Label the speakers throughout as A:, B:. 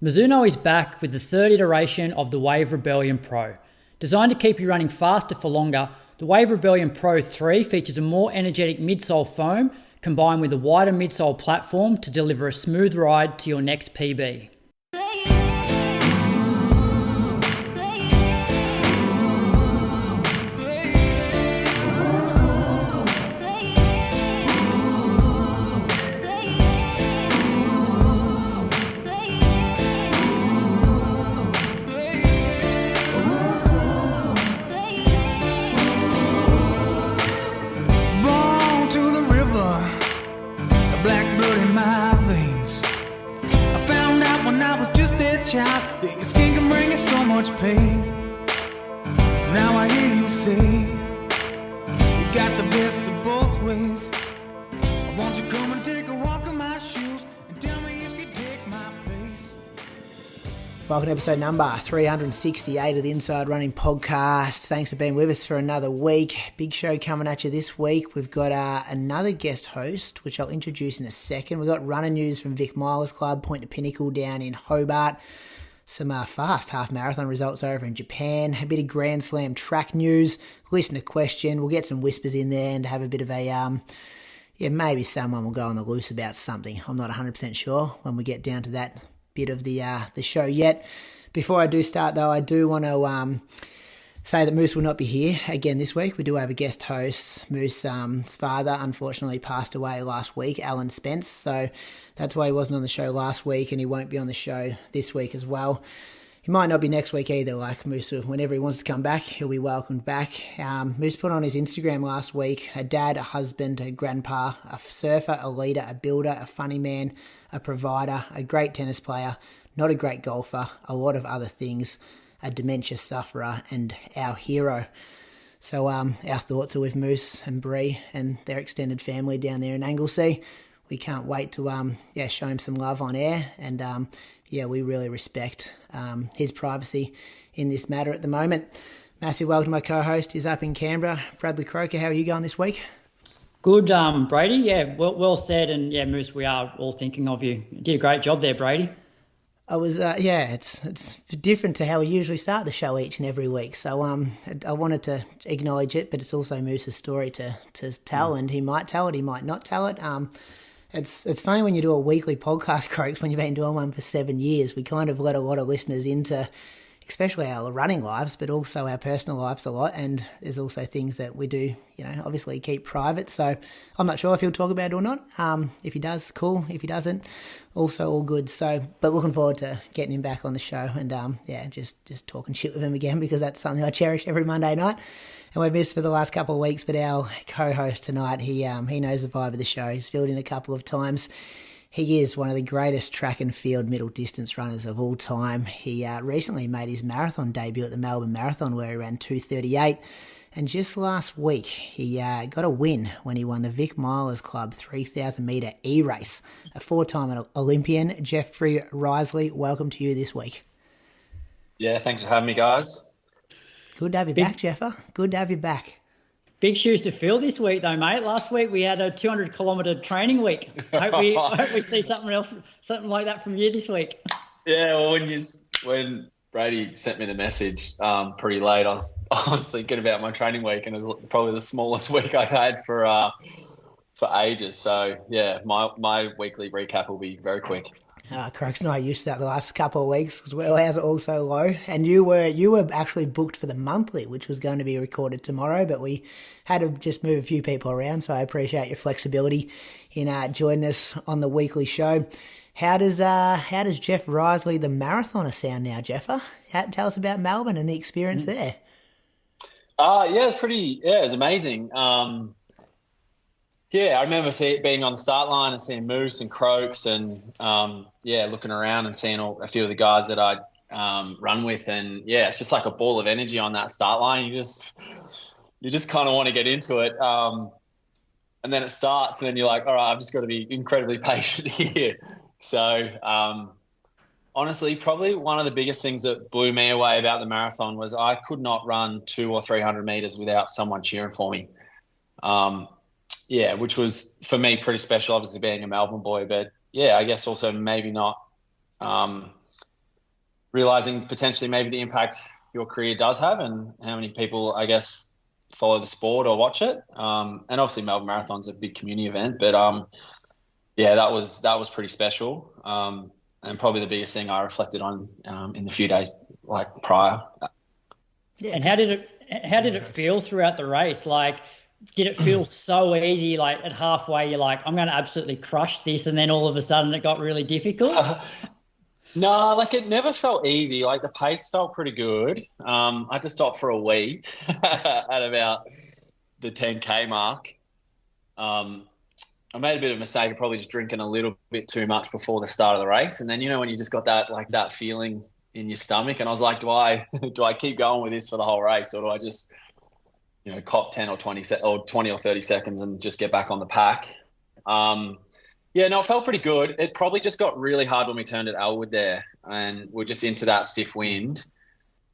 A: Mizuno is back with the third iteration of the Wave Rebellion Pro. Designed to keep you running faster for longer, the Wave Rebellion Pro 3 features a more energetic midsole foam combined with a wider midsole platform to deliver a smooth ride to your next PB.
B: That your skin can bring you so much pain. Now I hear you say you got the best of both ways. Won't you come and take a walk in my shoes and tell me if you take my place?
C: Welcome to episode number 368 of the Inside Running Podcast. Thanks for being with us for another week. Big show coming at you this week. We've got another guest host, which I'll introduce in a second. We've got runner news from Vic Milers Club, Point to Pinnacle down in Hobart. Some fast half marathon results over in Japan. A bit of Grand Slam track news. Listen to question. We'll get some whispers in there and have a bit of a, maybe someone will go on the loose about something. I'm not 100% sure when we get down to that bit of the show yet. Before I do start though, I do want to say that Moose will not be here again this week. We do have a guest host. Moose's father unfortunately passed away last week, Alan Spence, so that's why he wasn't on the show last week, and he won't be on the show this week as well. He might not be next week either. Like Moose, whenever he wants to come back, he'll be welcomed back. Moose put on his Instagram last week a dad, a husband, a grandpa, a surfer, a leader, a builder, a funny man, a provider, a great tennis player, not a great golfer, a lot of other things, a dementia sufferer, and our hero. So our thoughts are with Moose and Bree and their extended family down there in Anglesea. We can't wait to show him some love on air, and we really respect his privacy in this matter at the moment. Massive welcome to my co-host. He's up in Canberra, Bradley Croker. How are you going this week?
A: Good, Brady. Yeah, well said. And yeah, Moose, we are all thinking of you. You did a great job there, Brady.
C: I was, it's different to how we usually start the show each and every week. So I wanted to acknowledge it, but it's also Moose's story to tell, and he might tell it, he might not tell it. It's funny when you do a weekly podcast, Croaks, when you've been doing one for 7 years. We kind of let a lot of listeners into, especially our running lives, but also our personal lives a lot. And there's also things that we do, obviously keep private. So I'm not sure if he'll talk about it or not. If he does, cool. If he doesn't, also all good. So, but looking forward to getting him back on the show and, just talking shit with him again, because that's something I cherish every Monday night. And we've missed for the last couple of weeks, but our co-host tonight, he knows the vibe of the show. He's filled in a couple of times. He is one of the greatest track and field middle distance runners of all time. He recently made his marathon debut at the Melbourne Marathon, where he ran 2:38. And just last week, he got a win when he won the Vic Milers Club 3,000 metre E-race. A four-time Olympian, Jeffrey Riseley, welcome to you this week.
D: Yeah, thanks for having me, guys.
C: Good to have you back, Jeffer. Good to have you back.
A: Big shoes to fill this week, though, mate. Last week we had a 200-kilometre training week. I hope we see something like that from you this week.
D: Yeah, well, when Brady sent me the message pretty late, I was thinking about my training week, and it was probably the smallest week I've had for ages. So yeah, my weekly recap will be very quick.
C: Croak's not used to that the last couple of weeks because ours are all so low. And you were actually booked for the monthly, which was going to be recorded tomorrow, but we had to just move a few people around. So I appreciate your flexibility in joining us on the weekly show. How does Jeff Riseley, the marathoner, sound now, Jeffer? Tell us about Melbourne and the experience there.
D: It was amazing. I remember being on the start line and seeing Moose and Croaks and, looking around and seeing a few of the guys that I'd run with. And, it's just like a ball of energy on that start line. You just kind of want to get into it. And then it starts and then you're like, all right, I've just got to be incredibly patient here. So, honestly, probably one of the biggest things that blew me away about the marathon was I could not run 200 or 300 meters without someone cheering for me. Which was for me pretty special, obviously being a Melbourne boy, but I guess also maybe not realizing potentially maybe the impact your career does have and how many people, I guess, follow the sport or watch it. And obviously Melbourne Marathon's a big community event, but yeah, that was pretty special. And probably the biggest thing I reflected on in the few days like prior.
A: Yeah. And how did it feel throughout the race? Like, did it feel so easy? Like at halfway, you're like, I'm going to absolutely crush this, and then all of a sudden it got really difficult.
D: No, like it never felt easy. Like the pace felt pretty good. I had to stop for a wee at about the 10K mark. I made a bit of a mistake of probably just drinking a little bit too much before the start of the race. And then, when you just got that feeling in your stomach, and I was like, do I keep going with this for the whole race, or do I just, cop 10 or 20 or 30 seconds and just get back on the pack? Yeah, no, it felt pretty good. It probably just got really hard when we turned at Elwood there, and we're just into that stiff wind.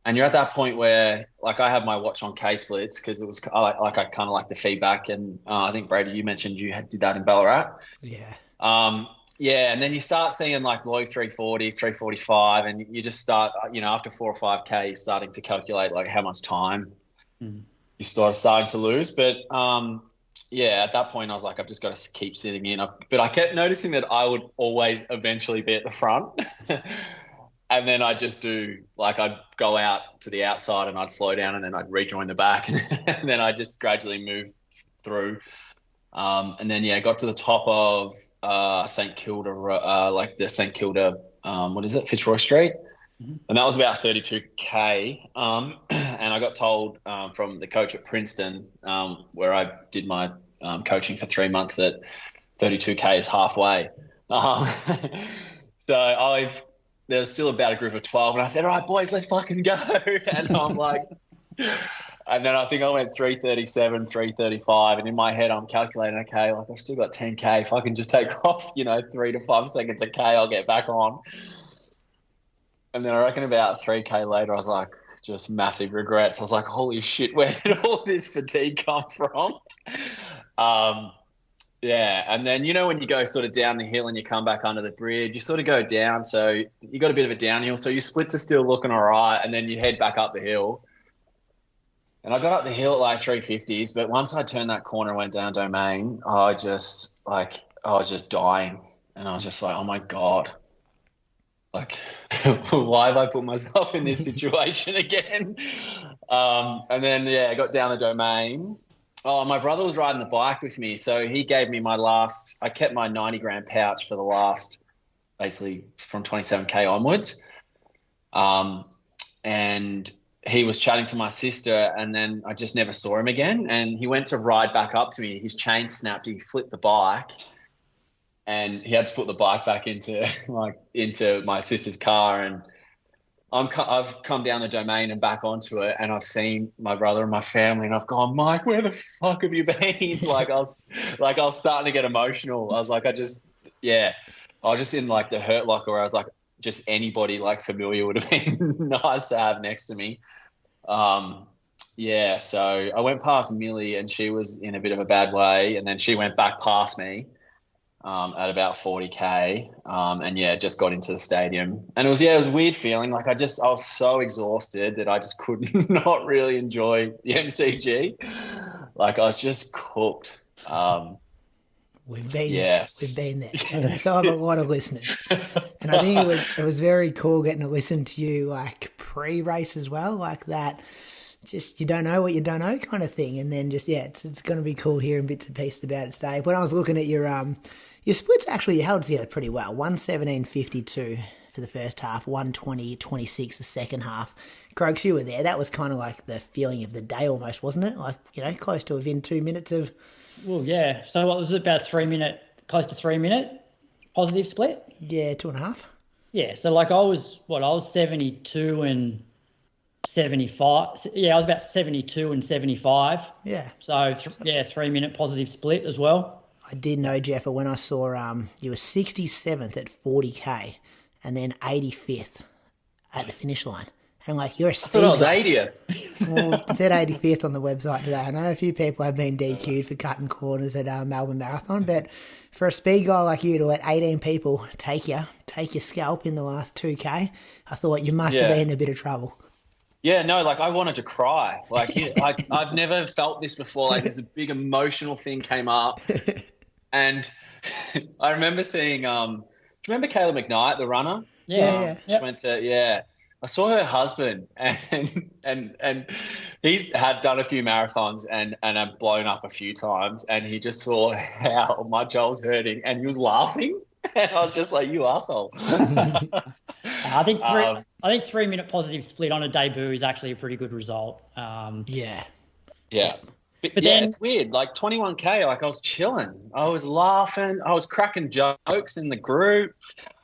D: And you're at that point where, like, I had my watch on K-splits because it was I kind of like the feedback. And I think, Brady, you mentioned you did that in Ballarat.
C: Yeah.
D: Yeah, and then you start seeing like low 340s, 345, and you just start, after 4 or 5K, starting to calculate like how much time you starting to lose. But yeah, at that point I was like, I've just got to keep sitting in. But I kept noticing that I would always eventually be at the front. And then I'd just do, like, I'd go out to the outside and I'd slow down and then I'd rejoin the back. And then I'd just gradually move through. And then, yeah, got to the top of St Kilda, like the St Kilda, Fitzroy Street. Mm-hmm. And that was about 32K. And I got told from the coach at Princeton, where I did my coaching for 3 months, that 32K is halfway. So there was still about a group of 12, and I said, all right, boys, let's fucking go. And I'm like, and then I think I went 3:37, 3:35, and in my head I'm calculating, okay, like I've still got 10K. If I can just take off, 3 to 5 seconds a K, I'll get back on. And then I reckon about 3K later, I was like, just massive regrets. I was like, holy shit, where did all this fatigue come from? Yeah, and then, when you go sort of down the hill and you come back under the bridge, you sort of go down, so you got a bit of a downhill, so your splits are still looking all right, and then you head back up the hill. And I got up the hill at like 350s, but once I turned that corner and went down Domain, I was just dying. And I was just like, oh my God. Like, why have I put myself in this situation again? And then, yeah, I got down the Domain. Oh, my brother was riding the bike with me, so he gave me I kept my 90-gram pouch for the last, basically from 27K onwards. And he was chatting to my sister, and then I just never saw him again. And he went to ride back up to me. His chain snapped. He flipped the bike, and he had to put the bike back into my sister's car. And I've come down the Domain and back onto it, and I've seen my brother and my family, and I've gone, Mike, where the fuck have you been? I was starting to get emotional. I was like, I was just in like the hurt locker, where I was like, just anybody like familiar would have been nice to have next to me. Yeah, so I went past Millie, and she was in a bit of a bad way, and then she went back past me at about 40K, and yeah, just got into the stadium. And it was a weird feeling. Like I was so exhausted that I just could not really enjoy the MCG. Like I was just cooked.
C: We've been there. And so have a lot of listeners. And I think it was very cool getting to listen to you like pre-race as well, like that. Just you don't know what you don't know kind of thing. And then just, it's going to be cool hearing bits and pieces about it today. When I was looking at your splits, actually you held together pretty well. 1:17.52 for the first half, 1:20.26 the second half. Croaks, you were there. That was kind of like the feeling of the day almost, wasn't it? Like, close to within 2 minutes of...
A: Well, yeah. So what was it, about close to 3 minute positive split?
C: Yeah, 2.5.
A: Yeah. So like I was 72 and 75. Yeah, I was about 72 and 75.
C: Yeah.
A: So 3 minute positive split as well.
C: I did know, Jeff, when I saw you were 67th at 40K and then 85th at the finish line. And I'm like, you're a speed
D: I thought I was 80th.
C: Well, it said 85th on the website today. I know a few people have been DQ'd for cutting corners at Melbourne Marathon, but for a speed guy like you to let 18 people take your scalp in the last 2K, I thought you must have been in a bit of trouble.
D: Yeah, no, like I wanted to cry. Like I've never felt this before. Like this big emotional thing came up. And I remember seeing, do you remember Kayla McKnight, the runner?
C: Yeah.
D: She went to, I saw her husband and he's had done a few marathons and have blown up a few times, and he just saw how much I was hurting and he was laughing, and I was just like, you asshole.
A: I think 3-minute positive split on a debut is actually a pretty good result.
D: Yeah. But then it's weird. Like 21K, like I was chilling. I was laughing. I was cracking jokes in the group.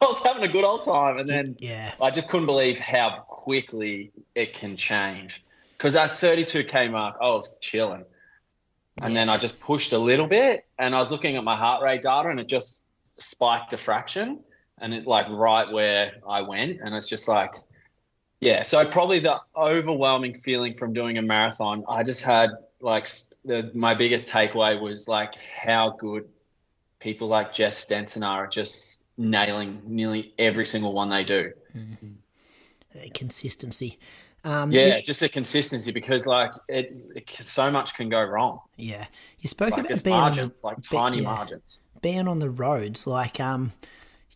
D: I was having a good old time. And then I just couldn't believe how quickly it can change. Because that 32K mark, I was chilling. And then I just pushed a little bit, and I was looking at my heart rate data, and it just spiked a fraction, and it like right where I went. And it's just like, so probably the overwhelming feeling from doing a marathon, I just had like my biggest takeaway was like how good people like Jess Stenson are at just nailing nearly every single one they do.
C: Consistency.
D: Just the consistency, because like it so much can go wrong.
C: Yeah. You spoke
D: like
C: about being
D: margins, like tiny margins.
C: Being on the roads, like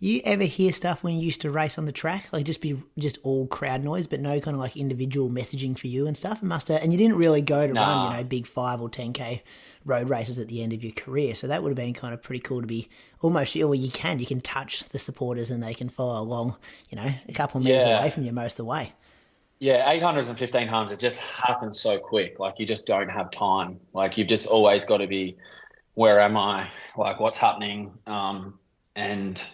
C: you ever hear stuff when you used to race on the track, like just all crowd noise, but no kind of like individual messaging for you and stuff? It must have, and you didn't really go to run, big 5 or 10K road races at the end of your career. So that would have been kind of pretty cool to be almost, you can touch the supporters and they can follow along, a couple of meters away from you most of the way.
D: Yeah, 800s and 1500s, it just happens so quick. Like you just don't have time. Like you've just always got to be, where am I? Like what's happening? And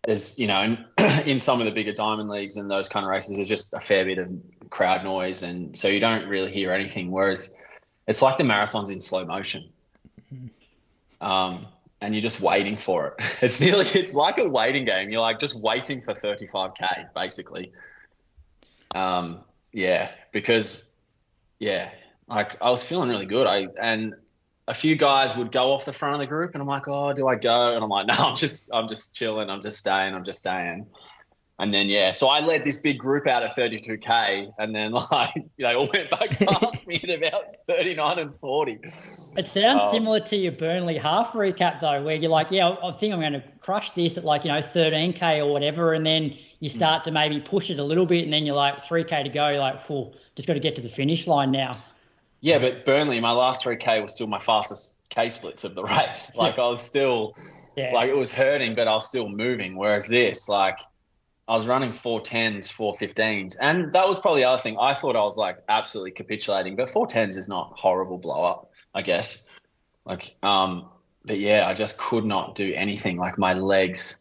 D: there's, in some of the bigger diamond leagues and those kind of races, there's just a fair bit of crowd noise. And so you don't really hear anything. Whereas it's like the marathon's in slow motion. And you're just waiting for it. It's like a waiting game. You're like just waiting for 35K basically. Like I was feeling really good. And a few guys would go off the front of the group, and I'm like, oh, do I go? And I'm like, no, I'm just chilling. I'm just staying. And then, so I led this big group out at 32K, and then like they all went back past me at about 39 and 40.
A: It sounds similar to your Burnley half recap though, where you're like, I think I'm going to crush this at like, 13K or whatever. And then you start to maybe push it a little bit, and then you're like 3K to go. You're like, just got to get to the finish line now.
D: Yeah, but Burnley, my last 3K was still my fastest K splits of the race. Like I was still, like it was hurting, but I was still moving. Whereas this, like I was running 410s, 415s. And that was probably the other thing. I thought I was like absolutely capitulating, but 410s is not horrible blow up, I guess. Like, but I just could not do anything. Like my legs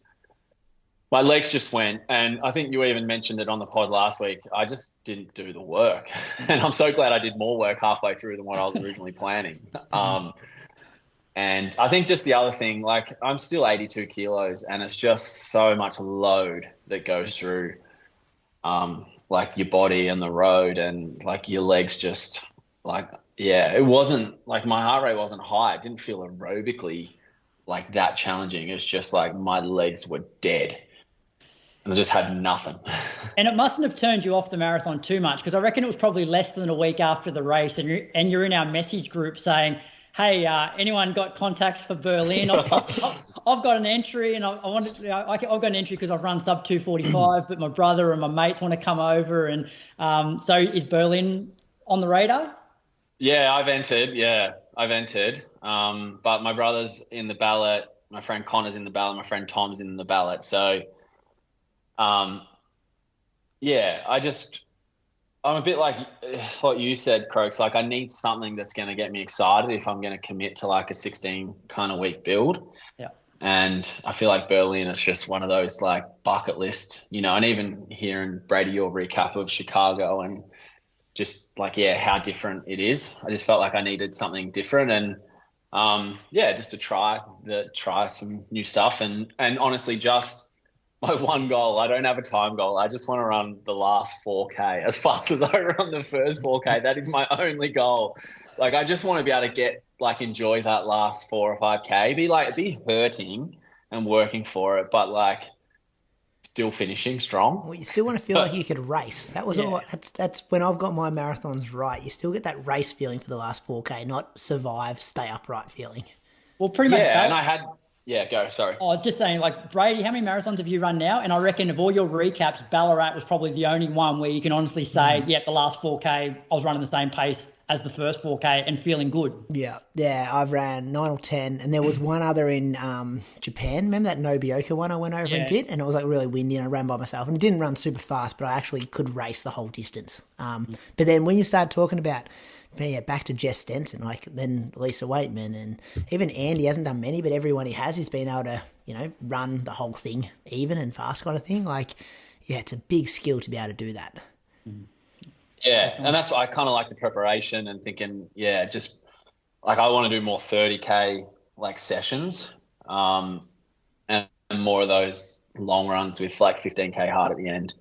D: just went, and I think you even mentioned it on the pod last week. I just didn't do the work, and I'm so glad I did more work halfway through than what I was originally planning. And I think just the other thing, like I'm still 82 kilos, and it's just so much load that goes through, like your body and the road, and like your legs just like, it wasn't like my heart rate wasn't high. It didn't feel aerobically like that challenging. It's just like my legs were dead. And I just had nothing.
A: And it mustn't have turned you off the marathon too much, because I reckon it was probably less than a week after the race, and you're in our message group saying, hey, anyone got contacts for Berlin? I've got an entry, and I've got an entry because I've run sub 245, but my brother and my mates want to come over. And so is Berlin on the radar?
D: Yeah, I've entered. But my brother's in the ballot. My friend Connor's in the ballot. My friend Tom's in the ballot. So, I'm a bit like what you said, Croaks. Like I need something that's going to get me excited if I'm going to commit to like a 16 kind of week build. Yeah. And I feel like Berlin is just one of those like bucket list, and even hearing Brady, your recap of Chicago and just like, how different it is. I just felt like I needed something different, and just to try some new stuff, and honestly just my one goal. I don't have a time goal. I just want to run the last 4K as fast as I run the first 4K. That is my only goal. Like, I just want to be able to enjoy that last 4 or 5K. Be hurting and working for it, but like still finishing strong.
C: Well, you still want to feel like you could race. That was all. That's when I've got my marathons right. You still get that race feeling for the last 4K, not survive, stay upright feeling.
A: Well, pretty much.
D: Yeah, and I had. Yeah, go. Sorry.
A: Oh, just saying, like, Brady, how many marathons have you run now? And I reckon of all your recaps, Ballarat was probably the only one where you can honestly say, the last 4K, I was running the same pace as the first 4K and feeling good. Yeah,
C: I've ran 9 or 10, and there was one other in Japan. Remember that Nobioka one I went over and did? And it was like really windy, and I ran by myself. And it didn't run super fast, but I actually could race the whole distance. But then when you start talking about back to Jess Stenson, like then Lisa Waitman, and even Andy hasn't done many, but everyone he has, he's been able to, run the whole thing even and fast kind of thing. Like, it's a big skill to be able to do that.
D: Yeah, and that's why I kind of like the preparation and thinking, just like I want to do more 30K like sessions and more of those long runs with like 15K hard at the end.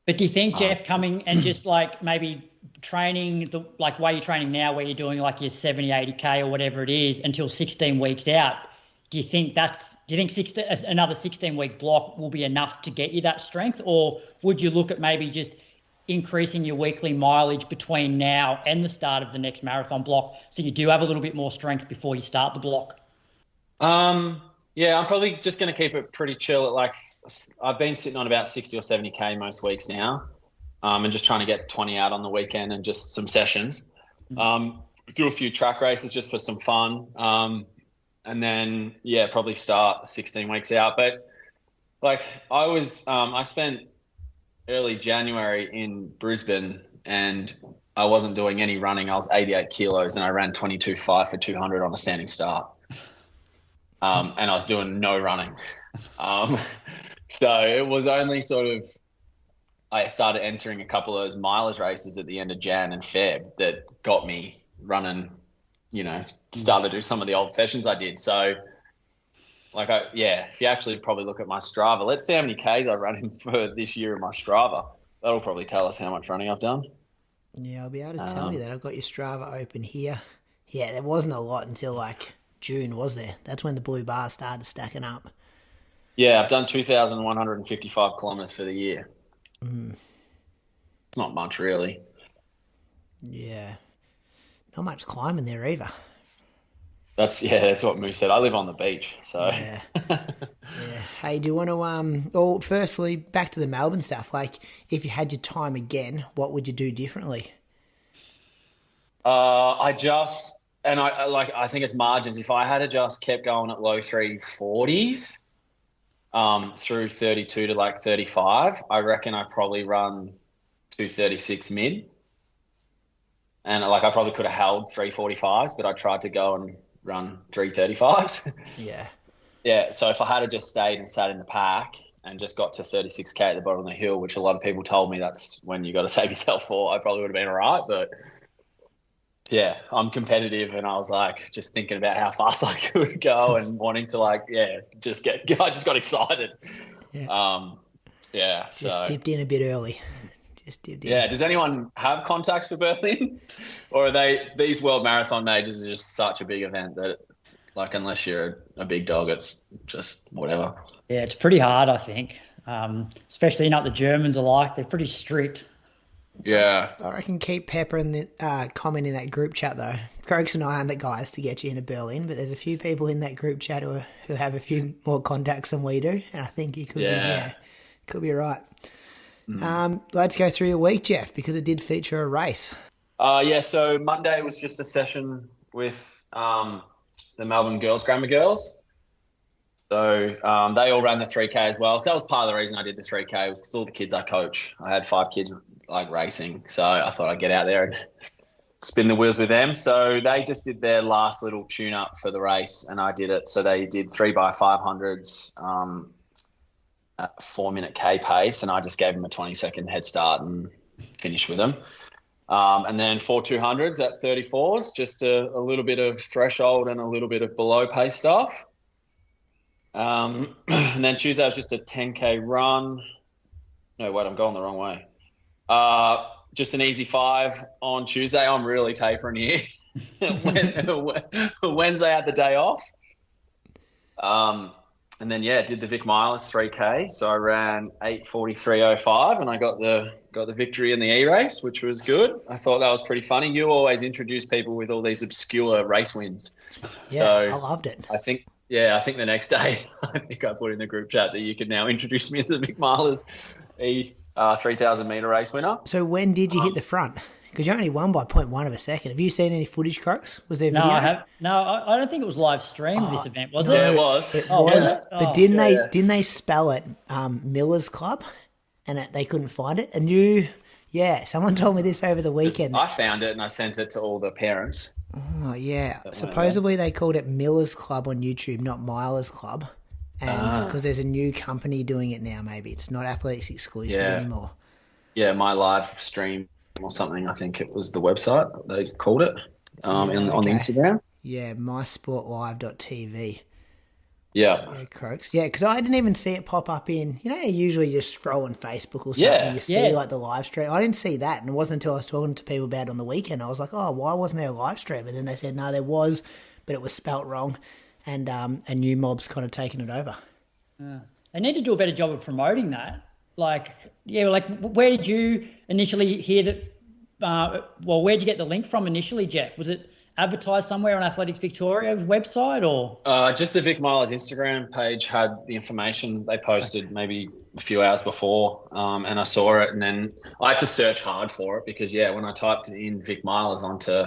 A: But do you think, Jeff, coming and just like maybe training the like way you're training now, where you're doing like your 70, 80K or whatever it is until 16 weeks out, do you think another 16-week block will be enough to get you that strength? Or would you look at maybe just increasing your weekly mileage between now and the start of the next marathon block so you do have a little bit more strength before you start the block?
D: Yeah, I'm probably just going to keep it pretty chill at like I've been sitting on about 60 or 70K most weeks now, and just trying to get 20 out on the weekend and just some sessions. Do a few track races just for some fun, and then probably start 16 weeks out. But like I spent early January in Brisbane and I wasn't doing any running. I was 88 kilos and I ran 22.5 for 200 on a standing start. And I was doing no running. So it was only I started entering a couple of those milers races at the end of Jan and Feb that got me running, started to do some of the old sessions I did. So if you actually probably look at my Strava, let's see how many Ks I run in for this year in my Strava. That'll probably tell us how much running I've done.
C: Yeah, I'll be able to tell you that. I've got your Strava open here. Yeah, there wasn't a lot until like June, was there? That's when the blue bars started stacking up.
D: Yeah, I've done 2,155 kilometres for the year. It's not much, really.
C: Yeah. Not much climbing there either.
D: That's what Moose said. I live on the beach, so.
C: Yeah. Hey, do you want to, firstly, back to the Melbourne stuff. Like, if you had your time again, what would you do differently?
D: I think it's margins. If I had just kept going at low 340s through 32 to like 35, I reckon I probably run 236 mid. And I probably could have held 345s, but I tried to go and run 335s.
C: Yeah.
D: Yeah. So if I had just stayed and sat in the pack and just got to 36K at the bottom of the hill, which a lot of people told me that's when you got to save yourself for, I probably would have been all right. But yeah, I'm competitive and I was like just thinking about how fast I could go and wanting to I just got excited.
C: Yeah. Just dipped in a bit early.
D: Yeah. Does anyone have contacts for Berlin, or are these World Marathon majors are just such a big event that unless you're a big dog, it's just whatever.
A: Yeah, it's pretty hard, I think. Especially not the Germans are like, they're pretty strict.
D: Yeah.
C: I reckon keep peppering the comment in that group chat though. Croaks and I aren't the guys to get you into Berlin, but there's a few people in that group chat who have a few more contacts than we do, and I think you could be right. Let's go through your week, Jeff, because it did feature a race.
D: So Monday was just a session with the Melbourne girls, Grammar girls. So they all ran the 3K as well. So that was part of the reason I did the 3K was because all the kids I coach, I had 5 kids racing. So I thought I'd get out there and spin the wheels with them. So they just did their last little tune up for the race and I did it. So they did 3x500s at 4-minute K pace and I just gave them a 20-second head start and finished with them. And then 4 200s at 34s, just a little bit of threshold and a little bit of below pace stuff. And then Tuesday was just a 10K run. No, wait, I'm going the wrong way. Just an easy 5 on Tuesday. I'm really tapering here. Wednesday I had the day off. And then did the Vic Milers 3K. So I ran 8:43.05, and I got the victory in the E-race, which was good. I thought that was pretty funny. You always introduce people with all these obscure race wins.
C: Yeah,
D: so
C: I loved it.
D: I think the next day, I think I put in the group chat that you could now introduce me as the Vic Milers 3,000 metre race winner.
C: So when did you hit the front? Because you only won by 0.1 of a second. Have you seen any footage, Croaks? Was there video?
A: I don't think it was live streamed, this event, was it?
D: Yeah, it was.
C: It was. But didn't they spell it Miller's Club? And they couldn't find it? And someone told me this over the weekend.
D: I found it and I sent it to all the parents.
C: Oh, yeah. Supposedly they called it Miller's Club on YouTube, not Milers Club. And because there's a new company doing it now, maybe. It's not Athletics exclusive anymore.
D: Yeah, my live stream or something, I think it was the website they called it on the Instagram.
C: Yeah, mysportlive.tv.
D: Yeah,
C: Croaks. Yeah, because I didn't even see it pop up in, you usually just scroll on Facebook or something, you see like the live stream. I didn't see that, and it wasn't until I was talking to people about it on the weekend. I was like, oh, why wasn't there a live stream? And then they said, no, there was, but it was spelt wrong, and a new mob's kind of taken it over.
A: They need to do a better job of promoting that. Where did you initially hear that? Where'd you get the link from initially, Jeff? Was it advertised somewhere on Athletics Victoria's website or?
D: Just the Vic Milers Instagram page had the information they posted maybe a few hours before, and I saw it, and then I had to search hard for it because when I typed in Vic Milers onto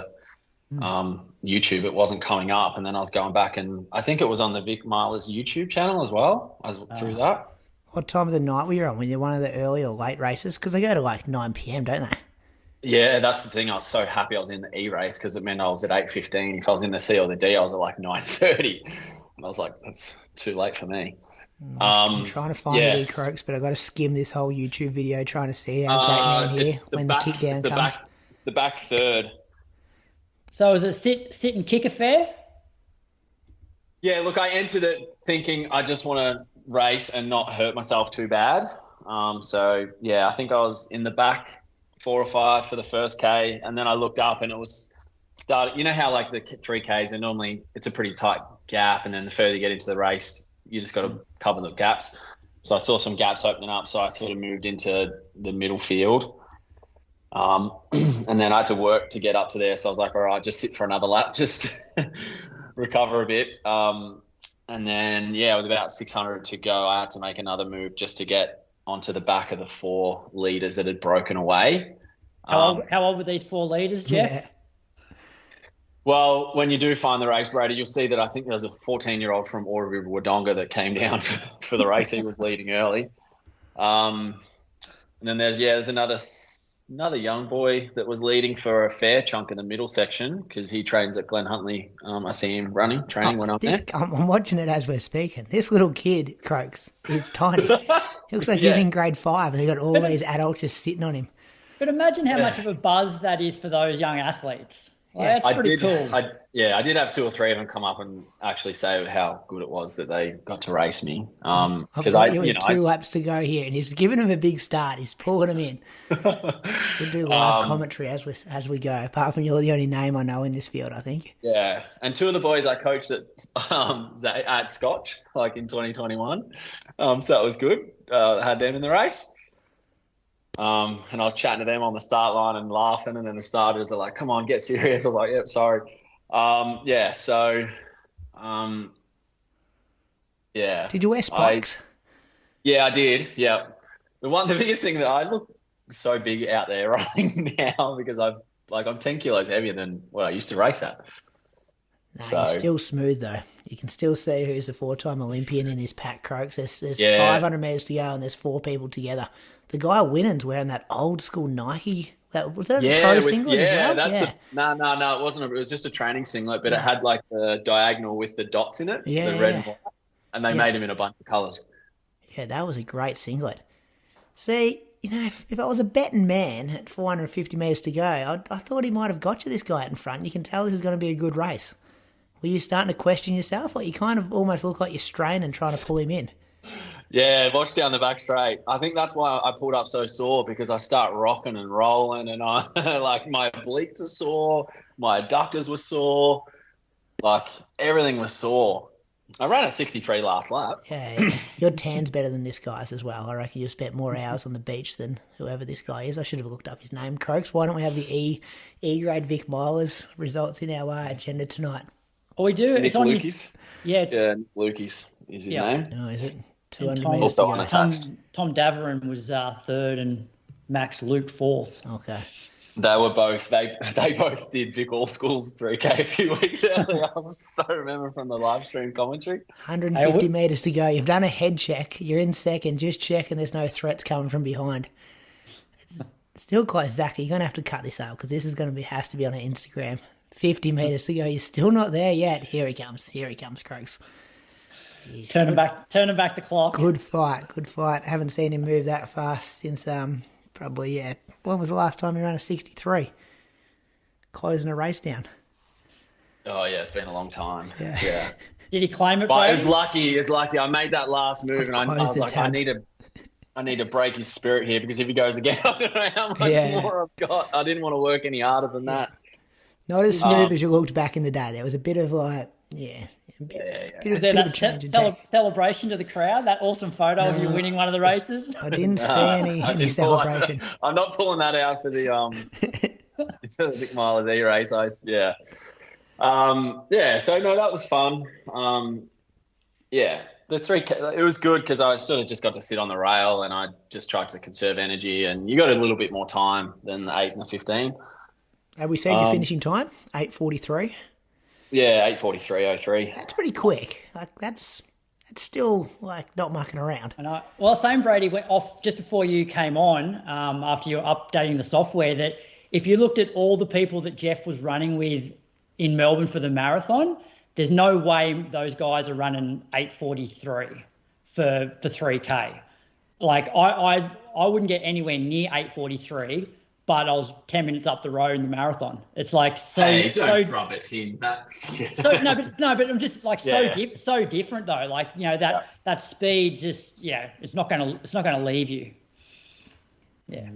D: YouTube, it wasn't coming up, and then I was going back, and I think it was on the Vic Milers YouTube channel as well. I was through that.
C: What time of the night were you on? When you're one of the early or late races? Because they go to like 9 p.m, don't they?
D: Yeah, that's the thing. I was so happy I was in the E race because it meant I was at 8:15. If I was in the C or the D, I was at like 9:30, and I was like, that's too late for me.
C: I'm trying to find the E-Croaks, but I've got to skim this whole YouTube video trying to see our great man here when the kickdown comes.
D: It's the back third.
A: So is it sit and kick affair?
D: Yeah, look, I entered it thinking I just want to race and not hurt myself too bad. I think I was in the back 4 or 5 for the first K, and then I looked up and it was started. You know how like the 3Ks are normally it's a pretty tight gap, and then the further you get into the race, you just got to cover the gaps. So I saw some gaps opening up, so I sort of moved into the middle field, and then I had to work to get up to there. So I was like, all right, just sit for another lap, just recover a bit. And then, with about 600 to go, I had to make another move just to get onto the back of the 4 leaders that had broken away.
A: How old were these 4 leaders, Jeff?
C: Yeah.
D: Well, when you do find the race, Brady, you'll see that I think there was a 14-year-old from Ora Wodonga that came down for the race. He was leading early. And then there's another young boy that was leading for a fair chunk in the middle section because he trains at Glen Huntly. I see him training when I'm there.
C: I'm watching it as we're speaking. This little kid, Croaks, is tiny. He looks like he's in grade 5 and he's got all these adults just sitting on him.
A: But imagine how much of a buzz that is for those young athletes. That's pretty cool.
D: I did have 2 or 3 of them come up and actually say how good it was that they got to race me. Because
C: with 2 laps to go here, and he's giving them a big start. He's pulling them in. We'll do live commentary as we go. Apart from you're the only name I know in this field, I think.
D: Yeah, and 2 of the boys I coached at Scotch, like in 2021. So that was good. I had them in the race. And I was chatting to them on the start line and laughing, and then the starters are like, come on, get serious. I was like, yep, sorry. Did you wear spikes? I did, yeah. The biggest thing that I look so big out there running now because I'm 10 kilos heavier than what I used to race at.
C: No, you're still smooth though. You can still see who's the 4-time Olympian in this pack, Croaks. There's 500 metres to go and there's 4 people together. The guy Winnen's wearing that old school Nike. Was that a pro singlet as well?
D: No, it wasn't. It was just a training singlet, but it had like the diagonal with the dots in it, the red and white, and they made them in a bunch of colours. Yeah,
C: that was a great singlet. See, if I was a betting man at 450 metres to go, I thought he might have got you this guy out in front. You can tell this is going to be a good race. Were you starting to question yourself? Like, you kind of almost look like you're straining trying to pull him in.
D: Yeah, watch down the back straight. I think that's why I pulled up so sore, because I start rocking and rolling, and I like my obliques are sore, my adductors were sore, like everything was sore. I ran a 63 last lap.
C: Yeah. Your tan's better than this guy's as well. I reckon you spent more hours on the beach than whoever this guy is. I should have looked up his name. Croaks, why don't we have the E-grade Vic Milers results in our agenda tonight?
A: Oh, we do.
D: Nick
A: It's on
D: Lukis.
A: his... Yeah,
D: Nick Lukis is his name.
C: Oh, is it?
A: And
C: 200 metres to go.
A: Tom Daverin was third and Max Luke fourth.
C: Okay.
D: They were both, they both did Vic All Schools 3K a few weeks earlier. I just don't remember from the live stream commentary.
C: 150 metres to go. You've done a head check. You're in second. Just checking there's no threats coming from behind. It's still quite zacky. You're going to have to cut this out because this is going to has to be on our Instagram. 50 metres to go. You're still not there yet. Here he comes. Here he comes, Croaks.
A: Turning back the clock.
C: Good fight. Haven't seen him move that fast since probably, yeah. When was the last time he ran a 63? Closing a race down.
D: Oh, yeah, it's been a long time. Yeah.
A: Did he claim it?
D: But it was lucky. I made that last move, and I was like, I need to break his spirit here, because if he goes again, I don't know how much more I've got. I didn't want to work any harder than that.
C: Not as smooth as you looked back in the day. There was a bit of like,
A: Was there that celebration to the crowd? That awesome photo of you winning one of the races?
C: I didn't see any celebration.
D: I'm not pulling that out for the for the Vic Milers E-race. So no, that was fun. The 3K, it was good because I sort of just got to sit on the rail, and I just tried to conserve energy, and you got a little bit more time than the 8 and the 15.
C: Have we said your finishing time? 8:43.
D: Yeah, 8:43.03.
C: That's pretty quick. Like that's still like not mucking around.
A: And same Brady went off just before you came on. After you were updating the software, that if you looked at all the people that Jeff was running with in Melbourne for the marathon, there's no way those guys are running 8:43 for 3K. Like I wouldn't get anywhere near 8:43. But I was 10 minutes up the road in the marathon. It's like
D: don't rub it in.
A: But I'm just like so different though. Like, you know, that speed just it's not gonna leave you. Yeah.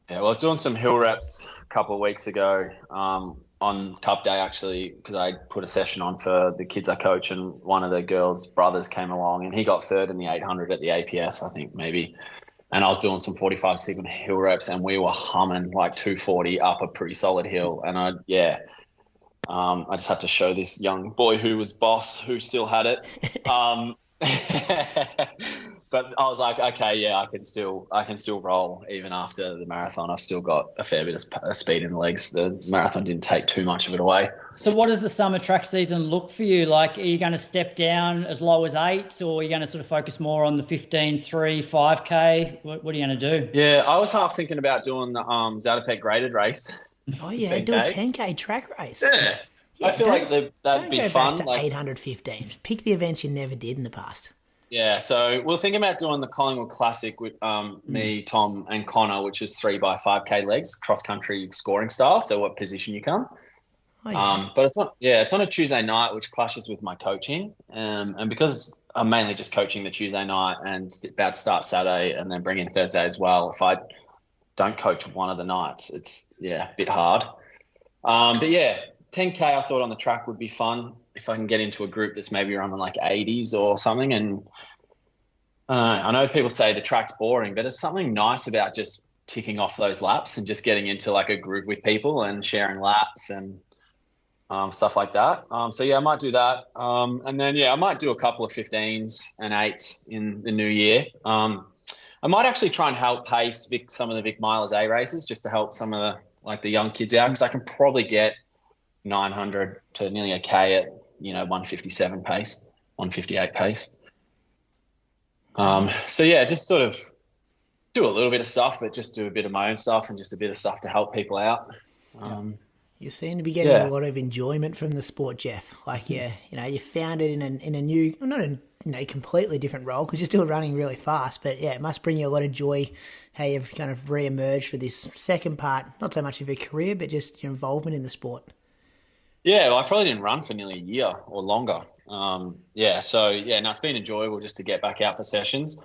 D: Yeah. Well, I was doing some hill reps a couple of weeks ago on Cup Day actually, because I put a session on for the kids I coach, and one of the girls' brothers came along, and he got third in the 800 at the APS, I think maybe. And I was doing some 45-second hill reps, and we were humming like 240 up a pretty solid hill. And I just had to show this young boy who was boss, who still had it. But I was like, okay, I can still roll even after the marathon. I've still got a fair bit of speed in the legs. The marathon didn't take too much of it away.
A: So what does the summer track season look for you? Like, are you going to step down as low as 8, or are you going to sort of focus more on the 15, 3, 5K? What are you going to do?
D: Yeah, I was half thinking about doing the Zatopek graded race.
C: Oh, yeah, do a 10K track race.
D: Yeah. I feel like that'd be fun.
C: Don't go back to 815. Pick the events you never did in the past.
D: Yeah, so we're thinking about doing the Collingwood Classic with me, Tom, and Connor, which is 3x5K legs, cross-country scoring style, so what position you come.
C: Oh, yeah.
D: But it's on a Tuesday night, which clashes with my coaching. And because I'm mainly just coaching the Tuesday night and about to start Saturday and then bring in Thursday as well, if I don't coach one of the nights, it's, a bit hard. But 10K I thought on the track would be fun if I can get into a group that's maybe around like 80s or something. And I know people say the track's boring, but it's something nice about just ticking off those laps and just getting into like a groove with people and sharing laps and stuff like that. I might do that. And then, I might do a couple of 15s and 8s in the new year. I might actually try and help pace some of the Vic Milers A races just to help some of the young kids out, because I can probably get 900 to nearly a K at 157 pace, 158 pace. Just sort of do a little bit of stuff, but just do a bit of my own stuff and just a bit of stuff to help people out.
C: You seem to be getting a lot of enjoyment from the sport, Jeff. Like, you found it in a new, not a completely different role because you're still running really fast, but it must bring you a lot of joy how you've kind of re-emerged for this second part, not so much of your career, but just your involvement in the sport.
D: Yeah, well, I probably didn't run for nearly a year or longer. So no, it's been enjoyable just to get back out for sessions.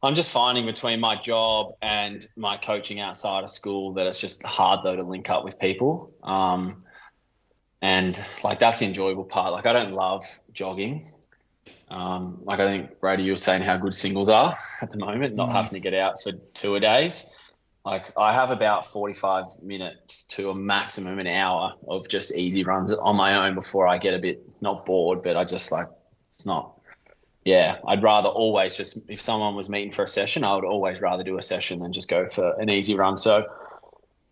D: I'm just finding between my job and my coaching outside of school that it's just hard though to link up with people. And like that's the enjoyable part. Like I don't love jogging. Like I think Brady, you were saying how good singles are at the moment, not having to get out for 2 a days. Like I have about 45 minutes to a maximum an hour of just easy runs on my own before I get a bit not bored, but I just like it's not. Yeah, I'd rather always just, if someone was meeting for a session, I would always rather do a session than just go for an easy run. So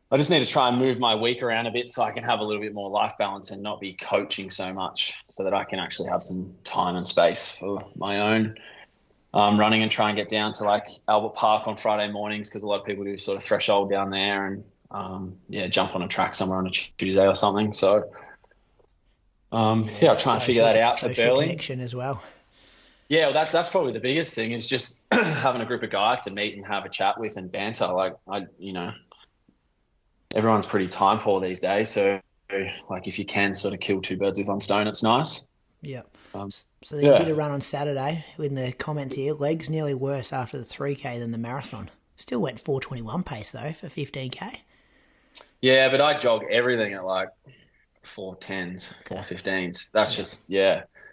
D: I just need to try and move my week around a bit so I can have a little bit more life balance and not be coaching so much so that I can actually have some time and space for my own running and try and get down to like Albert Park on Friday mornings because a lot of people do sort of threshold down there and, jump on a track somewhere on a Tuesday or something. So, I'll try and figure that out for Burley.
C: Connection as well.
D: Yeah, well, that's probably the biggest thing is just having a group of guys to meet and have a chat with and banter. Like everyone's pretty time poor these days, so like if you can sort of kill two birds with one stone, it's nice.
C: Yeah. So you did a run on Saturday in the comments here. Legs nearly worse after the 3K than the marathon. Still went 4:21 pace though for 15K.
D: Yeah, but I jog everything at like 4:10s, 4:15s. That's just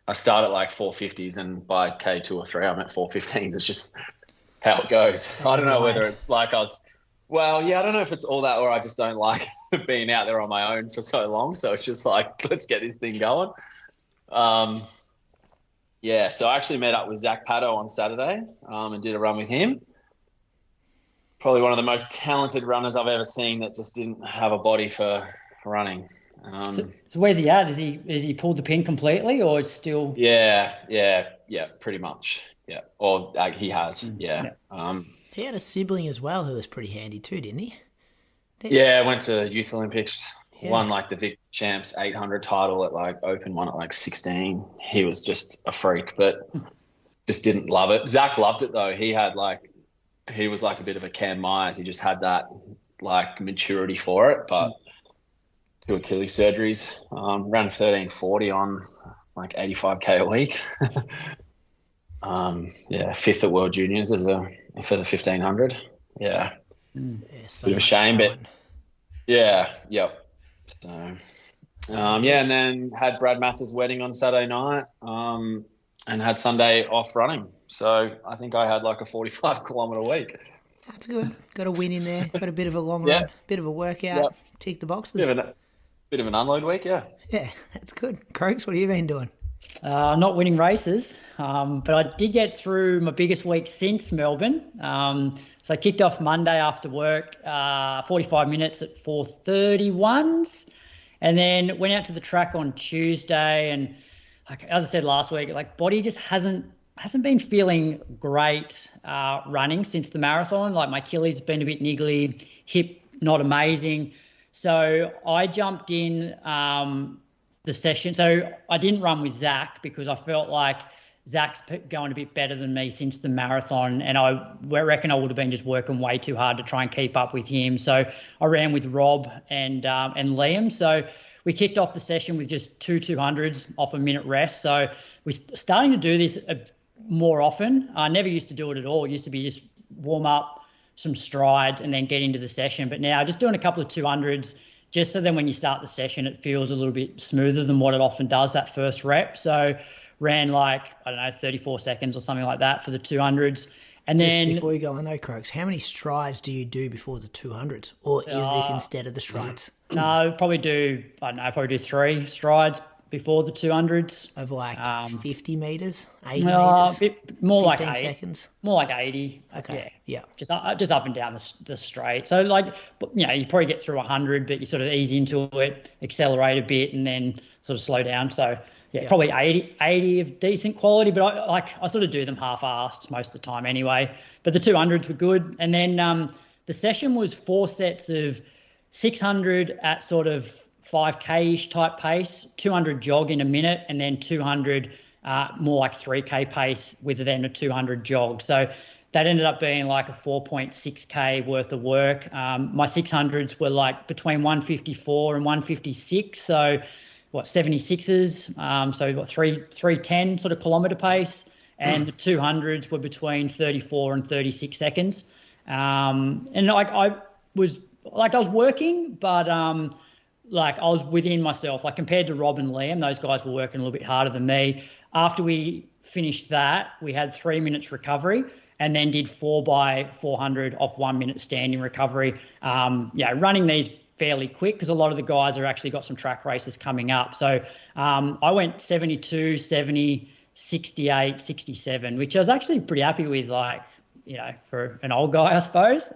D: I start at like 4:50s and by K2 or 3 I'm at 4:15s. It's just how it goes. I don't know whether it's like I don't know if it's all that or I just don't like being out there on my own for so long. So it's just like, let's get this thing going. So I actually met up with Zach Paddo on Saturday and did a run with him. Probably one of the most talented runners I've ever seen that just didn't have a body for running.
A: So where's he at? Is he pulled the pin completely or it's still?
D: Yeah, pretty much. Yeah, or he has. Yeah.
C: He had a sibling as well who was pretty handy too, didn't he?
D: Yeah, went to Youth Olympics. Yeah. Won like the Vic Champs 800 title at like Open one at like 16. He was just a freak, but just didn't love it. Zach loved it though. He was like a bit of a Cam Myers. He just had that like maturity for it, but 2 Achilles surgeries, ran 1340 on like 85K a week. 5th at World Juniors for the 1500. Yeah.
C: So
D: bit of a shame, but yep. So, and then had Brad Mather's wedding on Saturday night, and had Sunday off running. So I think I had like a 45-kilometre week.
C: That's good. Got a win in there. Got a bit of a long run, bit of a workout. Yep. Tick the boxes.
D: Bit of an unload week, yeah.
C: Yeah, that's good. Croaks, what have you been doing?
A: Not winning races, but I did get through my biggest week since Melbourne. So I kicked off Monday after work, 45 minutes at 4:31s, and then went out to the track on Tuesday. And like, as I said last week, like body just hasn't been feeling great running since the marathon. Like my Achilles has been a bit niggly, hip not amazing. So I jumped in the session. So I didn't run with Zach because I felt like Zach's going a bit better than me since the marathon, and I reckon I would have been just working way too hard to try and keep up with him. So I ran with Rob and Liam. So we kicked off the session with just 200s off a minute rest. So we're starting to do this more often. I never used to do it at all. It used to be just warm up, some strides, and then get into the session. But now just doing a couple of 200s, just so then when you start the session, it feels a little bit smoother than what it often does that first rep. So ran like, 34 seconds or something like that for the 200s. And then
C: before you go on though, Croaks, how many strides do you do before the 200s? Or is this instead of the strides?
A: No, probably do 3 strides before the 200s.
C: Of like 50 metres, 80 metres?
A: More like 80
C: seconds?
A: More like 80.
C: Okay, yeah.
A: Just up and down the straight. So like, you probably get through 100, but you sort of ease into it, accelerate a bit, and then sort of slow down. So probably 80 of decent quality, but I sort of do them half-assed most of the time anyway. But the 200s were good. And then the session was 4 sets of 600 at sort of 5K-ish type pace, 200 jog in a minute, and then 200 more like 3K pace with then a 200 jog. So that ended up being like a 4.6K worth of work. My 600s were like between 154 and 156. So 76s. So what 310 sort of kilometre pace, and the 200s were between 34 and 36 seconds. And like I was working, but like I was within myself. Like compared to Rob and Liam, those guys were working a little bit harder than me. After we finished that, we had 3 minutes recovery, and then did 4x400 off 1 minute standing recovery. Running these fairly quick because a lot of the guys are actually got some track races coming up. So I went 72, 70, 68, 67, which I was actually pretty happy with, like, you know, for an old guy, I suppose.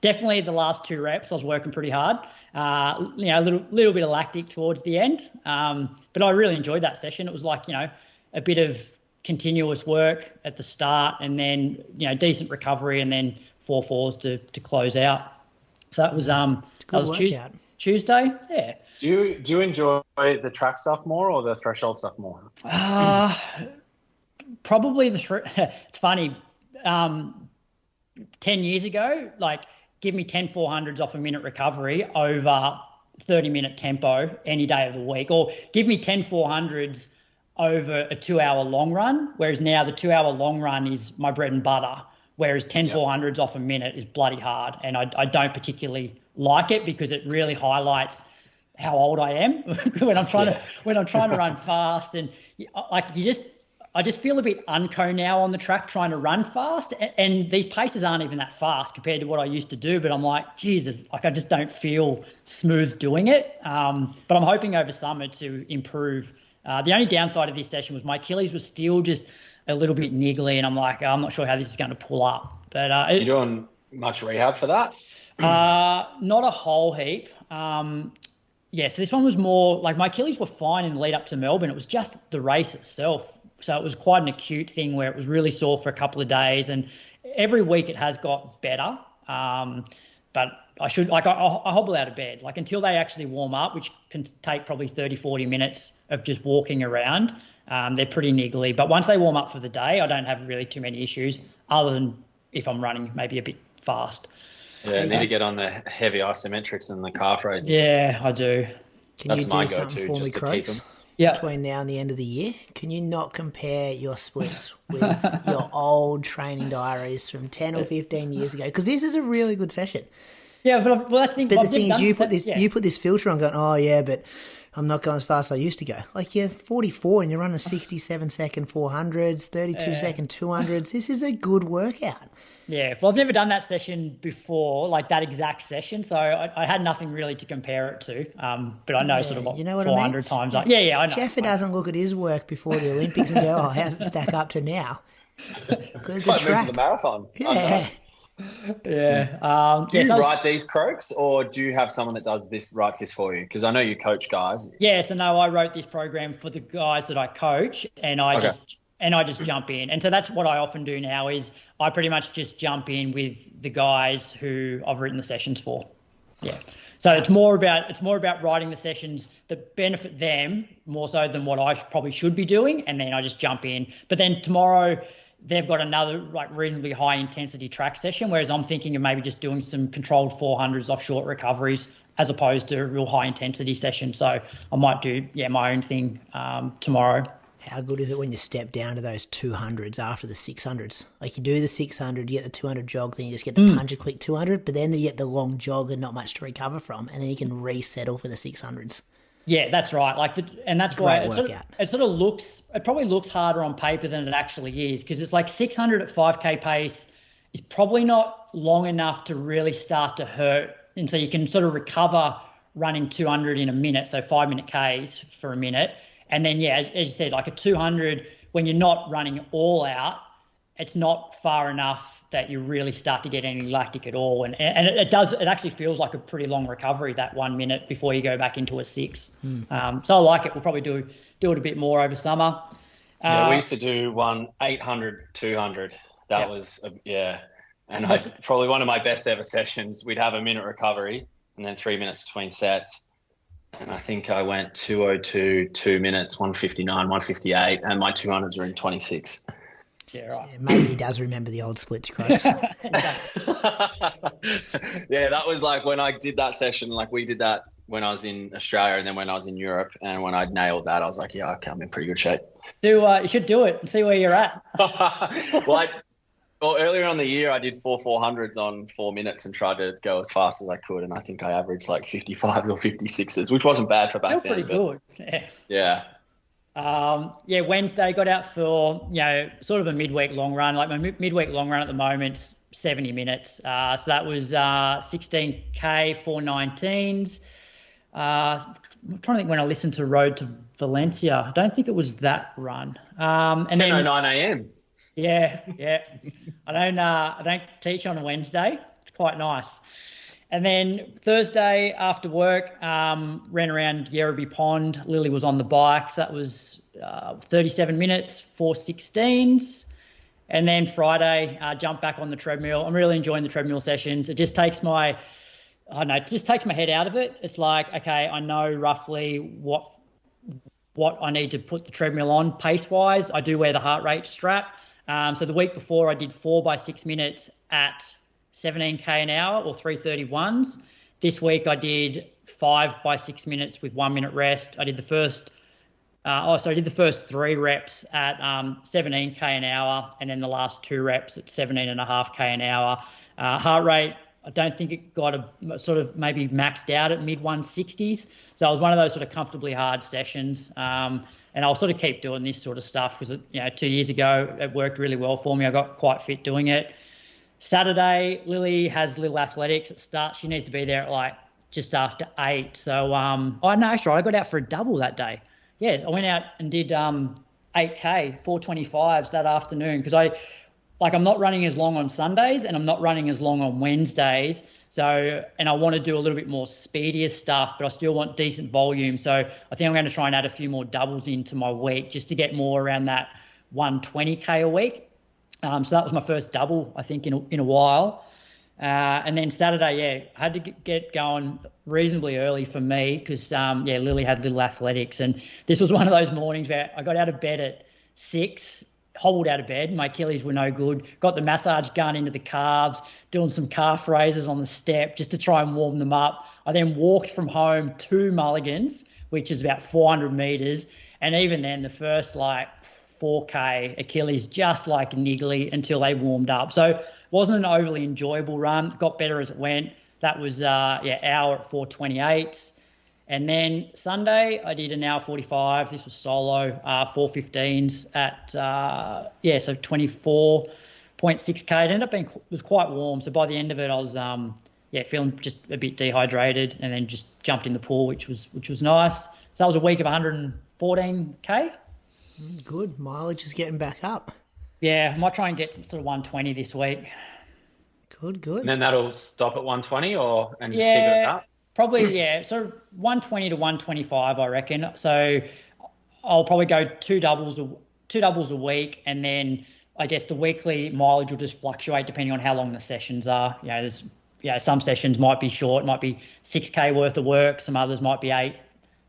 A: Definitely the last 2 reps, I was working pretty hard. A little bit of lactic towards the end. But I really enjoyed that session. It was like, you know, a bit of continuous work at the start, and then, you know, decent recovery, and then 4/4s to close out. So that was Tuesday. Yeah.
D: Do you enjoy the track stuff more or the threshold stuff more?
A: Probably it's funny. 10 years ago, like, give me 10 400s off a minute recovery over 30-minute tempo any day of the week, or give me 10 400s over a 2-hour long run, whereas now the 2-hour long run is my bread and butter, whereas 10 400s off a minute is bloody hard, and I don't particularly like it because it really highlights how old I am when I'm trying to run fast, and like I just feel a bit unco now on the track trying to run fast, and these paces aren't even that fast compared to what I used to do, but I'm like, Jesus, like I just don't feel smooth doing it. But I'm hoping over summer to improve. The only downside of this session was my Achilles was still just a little bit niggly, and I'm like, I'm not sure how this is going to pull up. But
D: you doing much rehab for that?
A: Not a whole heap. So this one was more like my Achilles were fine in the lead up to Melbourne. It was just the race itself. So it was quite an acute thing where it was really sore for a couple of days, and every week it has got better. But I hobble out of bed, like until they actually warm up, which can take probably 30, 40 minutes of just walking around. They're pretty niggly, but once they warm up for the day, I don't have really too many issues other than if I'm running maybe a bit fast.
D: Yeah, I need to get on the heavy isometrics and the calf raises.
A: Yeah, I do.
C: That's my go-to, for me, Croaks? Between now and the end of the year, can you not compare your splits with your old training diaries from 10 or 15 years ago? Because this is a really good session.
A: Yeah, but that's the thing.
C: But the thing is, you put this filter on, going, oh yeah, but I'm not going as fast as I used to go. Like, you're 44 and you're running 67-second 400s, 32-second 200s. This is a good workout.
A: Yeah, well, I've never done that session before, like that exact session, so I had nothing really to compare it to. But I know sort of what,
C: you know what
A: 400
C: I mean?
A: times. I know.
C: Jeffer doesn't look at his work before the Olympics and go, oh, how's it stack up to now? Because
D: it's like the marathon.
C: Yeah.
A: Yeah.
D: Do you write these, Croaks, or do you have someone that writes this for you? Because I know you coach guys.
A: Yeah, so no, I wrote this program for the guys that I coach, and I just jump in. And so that's what I often do now is I pretty much just jump in with the guys who I've written the sessions for. Yeah. So it's more about writing the sessions that benefit them more so than what I probably should be doing, and then I just jump in. But then tomorrow they've got another like reasonably high intensity track session, whereas I'm thinking of maybe just doing some controlled 400s off short recoveries as opposed to a real high intensity session. So I might do my own thing tomorrow.
C: How good is it when you step down to those 200s after the 600s? Like, you do the 600, you get the 200 jog, then you just get the punch a quick 200, but then you get the long jog and not much to recover from, and then you can resettle for the 600s.
A: Yeah, that's right. That's why it probably looks harder on paper than it actually is, because it's like 600 at 5K pace is probably not long enough to really start to hurt, and so you can sort of recover running 200 in a minute, so 5-minute Ks for a minute. And then, as you said, like a 200, when you're not running all out, it's not far enough that you really start to get any lactic at all. And it actually feels like a pretty long recovery, that 1 minute before you go back into a 6. So I like it. We'll probably do it a bit more over summer.
D: We used to do 800, 200. That was, And probably one of my best ever sessions. We'd have a minute recovery and then 3 minutes between sets. And I think I went 2:02, 2 minutes, 1:59, 1:58, and my 200s are in 26.
A: Yeah, right.
C: Yeah, maybe he does remember the old splits, Croaks.
D: Yeah, that was like when I did that session, like we did that when I was in Australia and then when I was in Europe. And when I nailed that, I was like, yeah, okay, I'm in pretty good shape.
A: You should do it and see where you're at.
D: Well, earlier on the year, I did 400s on 4 minutes and tried to go as fast as I could. And I think I averaged like 55s or 56s, which wasn't bad for back then.
A: Pretty good.
D: Yeah.
A: Wednesday got out for, sort of a midweek long run. Like my midweek long run at the moment's 70 minutes. So that was 16K, 419s. I'm trying to think when I listened to Road to Valencia. I don't think it was that run. And
D: 10:09 a.m.
A: Yeah. I don't teach on a Wednesday. It's quite nice. And then Thursday after work, ran around Yerrabee Pond. Lily was on the bike. So that was 37 minutes, 4:16s. And then Friday, jumped back on the treadmill. I'm really enjoying the treadmill sessions. It just takes my head out of it. It's like, okay, I know roughly what I need to put the treadmill on pace-wise. I do wear the heart rate strap. So the week before I did 4 by 6 minutes at 17K an hour or 3:31s. This week I did 5 by 6 minutes with 1 minute rest. I did the first 3 reps at 17K an hour and then the last 2 reps at 17.5K an hour. Heart rate, I don't think it got a sort of maybe maxed out at mid 160s. So it was one of those sort of comfortably hard sessions. And I'll sort of keep doing this sort of stuff because, 2 years ago, it worked really well for me. I got quite fit doing it. Saturday, Lily has little athletics. It starts. She needs to be there at like just after 8. So, I got out for a double that day. Yeah, I went out and did 8K, 425s that afternoon because I'm not running as long on Sundays and I'm not running as long on Wednesdays. So, and I want to do a little bit more speedier stuff, but I still want decent volume. So I think I'm going to try and add a few more doubles into my week just to get more around that 120K a week. So that was my first double, I think, in a while. And then Saturday, I had to get going reasonably early for me because, Lily had little athletics. And this was one of those mornings where I got out of bed at 6, hobbled out of bed. My Achilles were no good. Got the massage gun into the calves, doing some calf raises on the step just to try and warm them up. I then walked from home to Mulligan's, which is about 400 metres. And even then, the first 4K, Achilles just niggly until they warmed up. So it wasn't an overly enjoyable run. Got better as it went. That was, hour at 4:28. And then Sunday, I did an hour 45. This was solo, 4:15s at, so 24.6K. It ended up it was quite warm. So by the end of it, I was, feeling just a bit dehydrated and then just jumped in the pool, which was nice. So that was a week of 114K.
C: Good. Mileage is getting back up.
A: Yeah, I might try and get sort of 120 this week.
C: Good.
D: And then that'll stop at 120 and just keep it at that?
A: Probably, sort of 120 to 125, I reckon. So I'll probably go two doubles a week, and then I guess the weekly mileage will just fluctuate depending on how long the sessions are. There's some sessions might be short, might be 6K worth of work. Some others might be 8.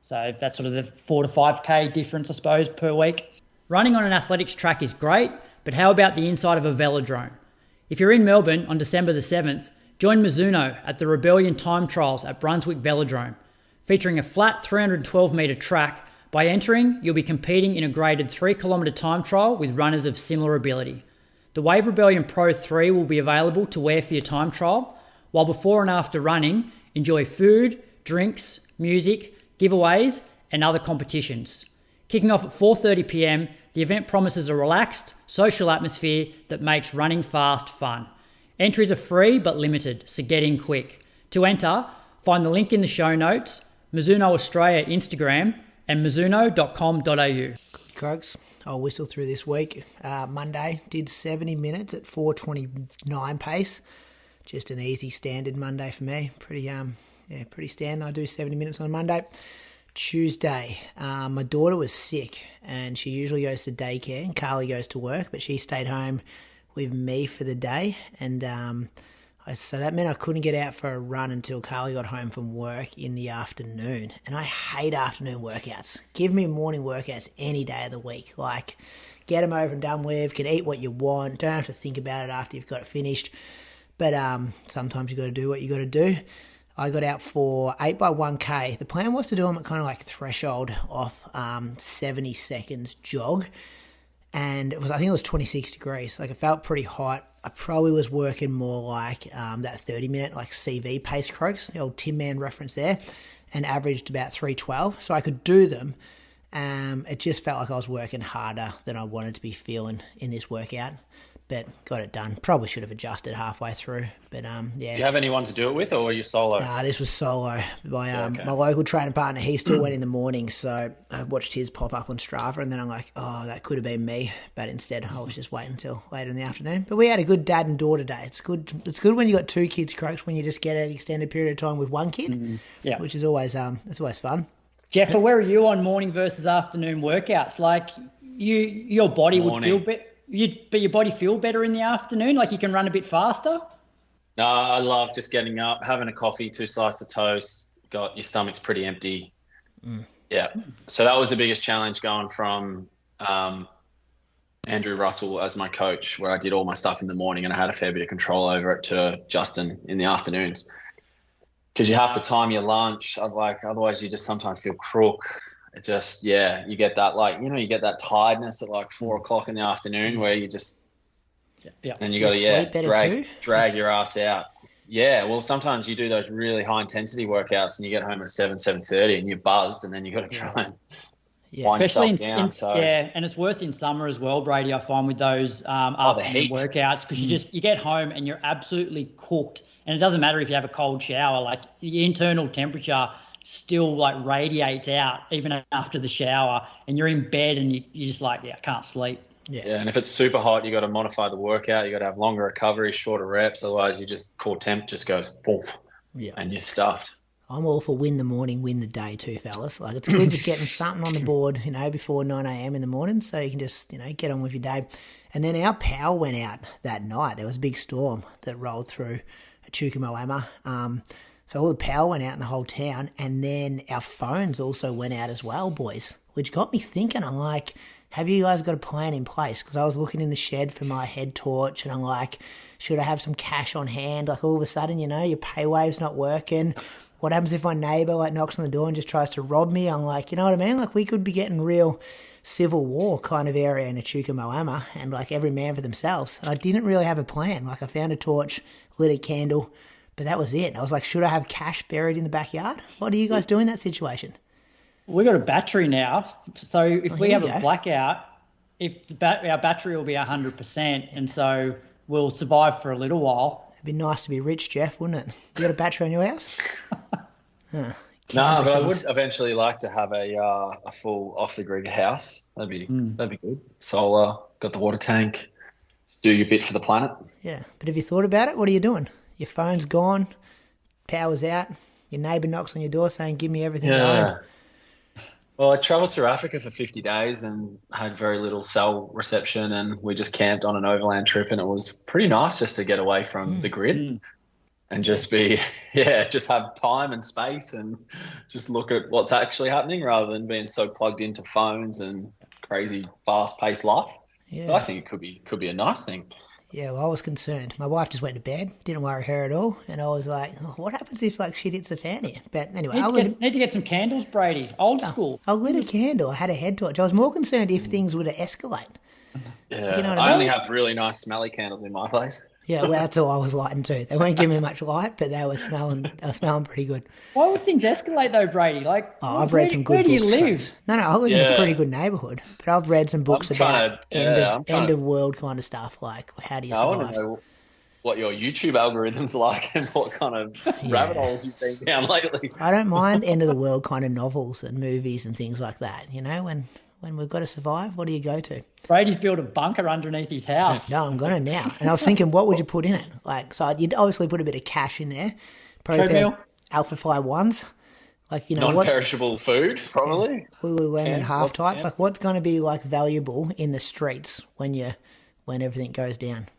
A: So that's sort of the 4 to 5K difference, I suppose, per week. Running on an athletics track is great, but how about the inside of a velodrome? If you're in Melbourne on December the 7th, join Mizuno at the Rebellion Time Trials at Brunswick Velodrome. Featuring a flat 312-metre track, by entering, you'll be competing in a graded 3-kilometre time trial with runners of similar ability. The Wave Rebellion Pro 3 will be available to wear for your time trial, while before and after running, enjoy food, drinks, music, giveaways, and other competitions. Kicking off at 4:30pm, the event promises a relaxed, social atmosphere that makes running fast fun. Entries are free but limited, so get in quick. To enter, find the link in the show notes, Mizuno Australia Instagram, and mizuno.com.au.
C: Good, Croaks. I'll whistle through this week. Monday, did 70 minutes at 4:29 pace. Just an easy standard Monday for me. Pretty standard. I do 70 minutes on a Monday. Tuesday, my daughter was sick and she usually goes to daycare and Carly goes to work, but she stayed home with me for the day, and so that meant I couldn't get out for a run until Carly got home from work in the afternoon. And I hate afternoon workouts. Give me morning workouts any day of the week. Get them over and done with, can eat what you want, don't have to think about it after you've got it finished. But sometimes you got to do what you got to do. I got out for 8x1K. The plan was to do them at kind of like threshold off 70 seconds jog. And I think it was 26 degrees. Like, it felt pretty hot. I probably was working more like that 30-minute like CV pace croaks, the old Tin Man reference there, and averaged about 3:12. So I could do them. It just felt like I was working harder than I wanted to be feeling in this workout, but got it done. Probably should have adjusted halfway through, but yeah.
D: Do you have anyone to do it with, or were you solo?
C: Nah, this was solo. My local training partner, he still went in the morning, so I watched his pop up on Strava, and then I'm like, oh, that could have been me, but instead I was just waiting until later in the afternoon. But we had a good dad and daughter day. It's good when you got two kids, Croaks, when you just get an extended period of time with one kid, which is always it's always fun.
A: Jeff, where are you on morning versus afternoon workouts? Like, your body would feel better. But your body feel better in the afternoon? Like, you can run a bit faster?
D: No, I love just getting up, having a coffee, 2 slices of toast, got your stomach's pretty empty. Yeah. So that was the biggest challenge, going from Andrew Russell as my coach, where I did all my stuff in the morning and I had a fair bit of control over it, to Justin in the afternoons. Because you have to time your lunch. Otherwise you just sometimes feel crook. It just, you get that, like, you get that tiredness at like 4 o'clock in the afternoon where you just, and you got to, drag your ass out. Yeah. Well, sometimes you do those really high intensity workouts and you get home at 7:30 and you're buzzed, and then you got to try and wind
A: especially
D: yourself down.
A: And it's worse in summer as well, Brady, I find, with those afternoon workouts, because you get home and you're absolutely cooked, and it doesn't matter if you have a cold shower, like the internal temperature still like radiates out even after the shower, and you're in bed and you're just like, I can't sleep.
D: Yeah, and if it's super hot, you got to modify the workout. You got to have longer recovery, shorter reps. Otherwise, you just core temp just goes poof, and you're stuffed.
C: I'm all for win the morning, win the day too, fellas. Like, it's good just getting something on the board, before 9 a.m. in the morning, so you can just, get on with your day. And then our power went out that night. There was a big storm that rolled through Chukamoama. So all the power went out in the whole town, and then our phones also went out as well, boys, which got me thinking. I'm like, have you guys got a plan in place? Because I was looking in the shed for my head torch, and I'm like, should I have some cash on hand? Like, all of a sudden, your pay wave's not working. What happens if my neighbour knocks on the door and just tries to rob me? I'm like, you know what I mean? Like, we could be getting real civil war kind of area in Chukamoama, and like every man for themselves. And I didn't really have a plan. Like, I found a torch, lit a candle, but that was it. I was like, should I have cash buried in the backyard? What do you guys do in that situation?
A: We got a battery now, so if we have a blackout, our battery will be 100%, and so we'll survive for a little while.
C: It'd be nice to be rich, Jeff, wouldn't it? You got a battery on your house?
D: No, but I would eventually like to have a full off-the-grid house. That'd be good. Solar, got the water tank. Just do your bit for the planet.
C: Yeah, but have you thought about it? What are you doing? Your phone's gone, power's out, your neighbour knocks on your door saying, give me everything you own.
D: Well, I travelled through Africa for 50 days and had very little cell reception, and we just camped on an overland trip, and it was pretty nice just to get away from the grid and just just have time and space and just look at what's actually happening rather than being so plugged into phones and crazy fast-paced life. Yeah. So I think it could be a nice thing.
C: Yeah, well, I was concerned. My wife just went to bed, didn't worry her at all, and I was like, what happens if shit hits the fan here? But anyway,
A: need to get some candles, Brady. Old school.
C: I lit a candle. I had a head torch. I was more concerned if things were to escalate.
D: Yeah, you know what I mean? Only have really nice smelly candles in my place.
C: Yeah, well, that's all I was lighting too. They weren't giving me much light, but they were smelling pretty good.
A: Why would things escalate though, Brady? Like,
C: I've read some good books. Where do you live? No, I live in a pretty good neighbourhood, but I've read some books about end of world kind of stuff, like how do you survive?
D: I want to know what your YouTube algorithm's like and what kind of rabbit holes you've been down lately.
C: I don't mind end of the world kind of novels and movies and things like that. When we've got to survive, what do you go to?
A: Brady's built a bunker underneath his house.
C: No, I'm going to now. And I was thinking, what would you put in it? Like, so you'd obviously put a bit of cash in there. Probably Alpha Fly ones. Like,
D: non-perishable food, probably.
C: Lululemon half tights. Like, what's going to be like valuable in the streets when everything goes down?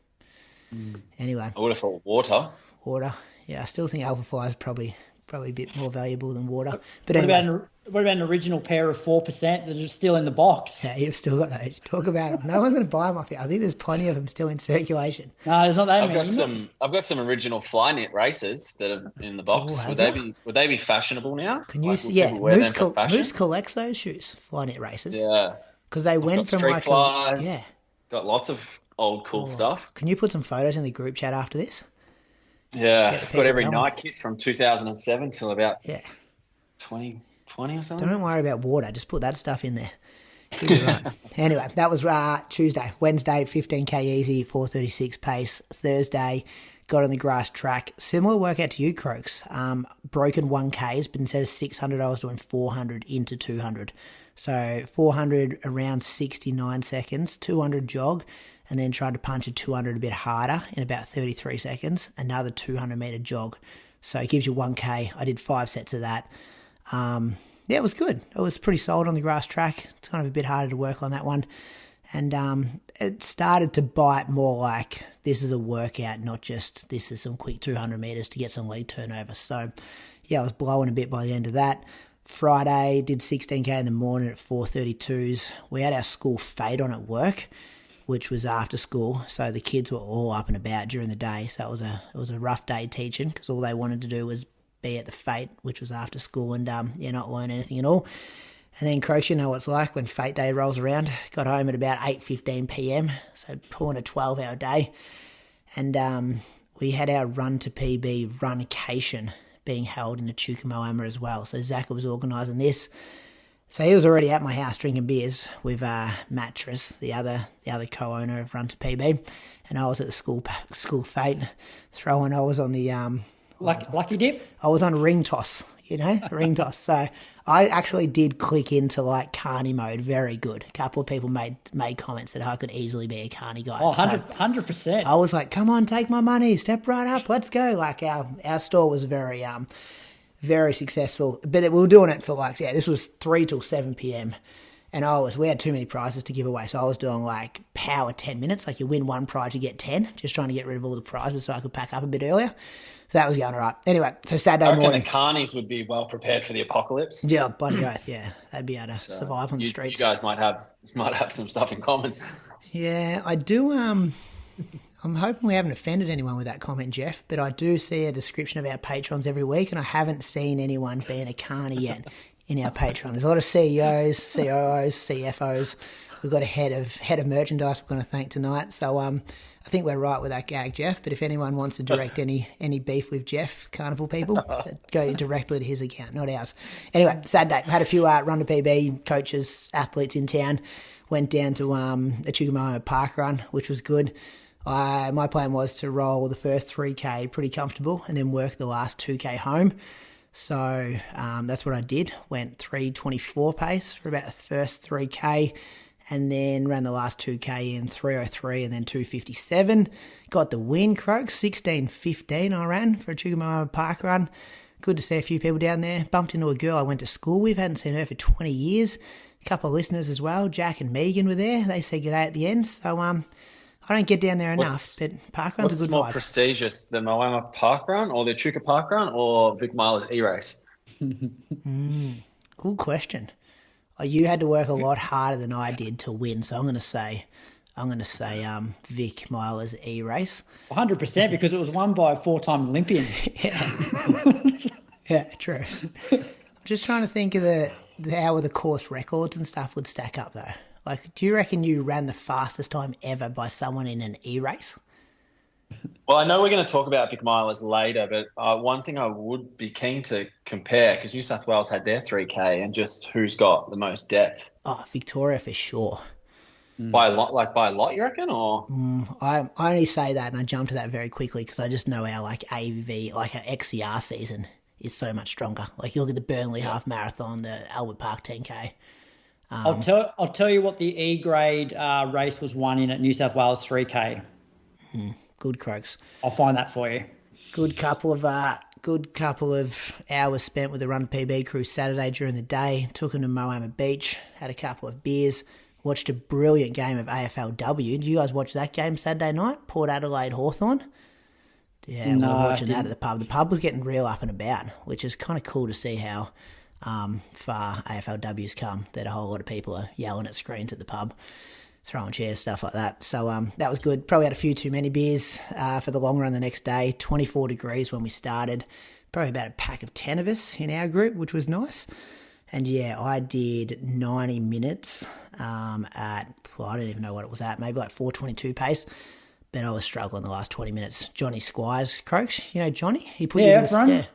C: Anyway.
D: I would have thought water.
C: Water. Yeah, I still think Alpha Fly is probably a bit more valuable than water. But
A: what
C: anyway.
A: about What about an original pair of 4% that are still in the box?
C: Yeah, you've still got those. Talk about them. No one's going to buy them off you. I think there's plenty of them still in circulation.
A: No, there's not that many.
D: I've got some original fly knit races that are in the box. Would they be fashionable now?
C: Can you see? Yeah, Moose collects those shoes, fly knit races.
D: Yeah,
C: because they went from
D: street flies. Got lots of old cool stuff.
C: Can you put some photos in the group chat after this?
D: Yeah, I've got every night kit from 2007 till about 2020 or something.
C: Don't worry about water. Just put that stuff in there. Right. Anyway, that was Tuesday. Wednesday, 15K easy, 4:36 pace. Thursday, got on the grass track. Similar workout to you, Croaks. Broken 1Ks, but instead of 600, I was doing 400 into 200. So 400 around 69 seconds, 200 jog, and then tried to punch a 200 a bit harder in about 33 seconds, another 200 metre jog. So it gives you 1K. I did 5 sets of that. It was good. I was pretty solid on the grass track. It's kind of a bit harder to work on that one. And it started to bite more like this is a workout, not just this is some quick 200 metres to get some leg turnover. So, I was blowing a bit by the end of that. Friday, did 16K in the morning at 4:32s. We had our school fete on at work, which was after school. So the kids were all up and about during the day. So it was a rough day teaching because all they wanted to do was be at the fete, which was after school, and not learn anything at all. And then, Croaks, you know what it's like when fete day rolls around. Got home at about 8:15 p.m, so pulling a 12-hour day. And we had our run to PB runcation being held in Echuca Moama as well. So Zach was organising this. So he was already at my house drinking beers with Mattress, the other co-owner of Run to PB, and I was at the school fete throwing. I was on the
A: lucky dip.
C: I was on ring toss, ring toss. So I actually did click into like carny mode. Very good. A couple of people made comments that I could easily be a carny guy.
A: Oh, 100%.
C: I was like, come on, take my money, step right up, let's go. Like our store was very very successful, but we were doing it for this was 3 till 7 p.m. And we had too many prizes to give away. So I was doing like power 10 minutes. Like you win one prize, you get 10, just trying to get rid of all the prizes so I could pack up a bit earlier. So that was going all right. Anyway, so Saturday morning.
D: the carnies would be well prepared for the apocalypse.
C: Yeah, bloody oath, yeah. They'd be able to survive on the streets.
D: You guys might have some stuff in common.
C: Yeah, I do. I'm hoping we haven't offended anyone with that comment, Jeff, but I do see a description of our patrons every week, and I haven't seen anyone being a carny yet in our Patreon. There's a lot of CEOs, COOs, CFOs. We've got a head of merchandise we're going to thank tonight. So I think we're right with that gag, Jeff. But if anyone wants to direct any beef with Jeff, Carnival people, go directly to his account, not ours. Anyway, Saturday, had a few run to PB coaches, athletes in town. Went down to the Chugamama Park Run, which was good. My plan was to roll the first 3K pretty comfortable and then work the last 2K home. So that's what I did. Went 3:24 pace for about the first 3K and then ran the last 2K in 3:03 and then 2:57. Got the win, Croaks. 16:15 I ran for a Chugamama Park Run. Good to see a few people down there. Bumped into a girl I went to school with. Hadn't seen her for 20 years. A couple of listeners as well. Jack and Megan were there. They said g'day at the end. So I don't get down there enough, but parkrun's a good vibe.
D: What's more prestigious, the Moama Park Run or the Echuca Park Run or Vic Milers E-Race?
C: Good question. You had to work a lot harder than I did to win, so I'm going to say Vic Milers E-Race.
A: 100% because it was won by a 4-time Olympian.
C: Yeah, true. I'm just trying to think of how the course records and stuff would stack up though. Like, do you reckon you ran the fastest time ever by someone in an E-race?
D: Well, I know we're going to talk about Vic Milers later, but one thing I would be keen to compare, because New South Wales had their 3K, and just who's got the most depth.
C: Oh, Victoria for sure.
D: By a lot, you reckon? Or
C: I only say that, and I jump to that very quickly because I just know our our XCR season is so much stronger. Like, you look at the Burnley Half Marathon, the Albert Park 10K.
A: I'll tell you what the E grade race was won in at New South Wales 3K.
C: Good, Croaks.
A: I'll find that for you.
C: Good couple of hours spent with the Run PB crew Saturday during the day. Took them to Moama Beach, had a couple of beers, watched a brilliant game of AFLW. Did you guys watch that game Saturday night? Port Adelaide Hawthorn? Yeah, we were watching that at the pub. The pub was getting real up and about, which is kind of cool to see how far AFLW's come, that a whole lot of people are yelling at screens at the pub, throwing chairs, stuff like that. So that was good. Probably had a few too many beers for the long run the next day. 24 degrees when we started. Probably about a pack of 10 of us in our group, which was nice. And yeah, I did 90 minutes at, well, I don't even know what it was at, maybe like 4:22 pace. But I was struggling the last 20 minutes. Johnny Squires, Croaks, you know Johnny? He put you to the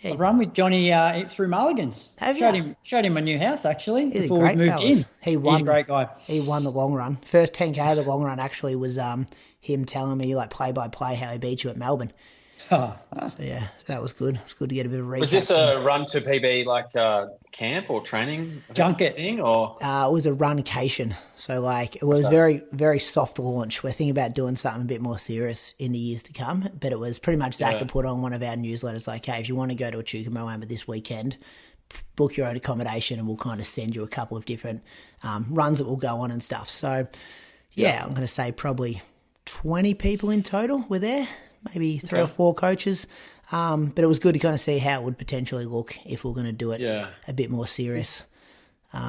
A: I've run with Johnny through Mulligans.
C: Have
A: Showed him my new house, actually,
C: He's
A: before we moved in.
C: He's a great
A: guy.
C: He won the long run. First 10K of the long run actually was him telling me, like, play-by-play how he beat you at Melbourne. So yeah, that was good. It was good to get a bit of recap.
D: Was this a run to PB like camp or training
A: junket
D: thing, or
C: it was a runcation? So like it was very, very soft launch. We're thinking about doing something a bit more serious in the years to come. But it was pretty much Zach had put on one of our newsletters like, hey, if you want to go to a Chukamoama this weekend, book your own accommodation and we'll kind of send you a couple of different runs that we'll go on and stuff. So yeah, I'm going to say probably 20 people in total were there. Maybe three or four coaches. But it was good to kind of see how it would potentially look if we're going to do it a bit more serious.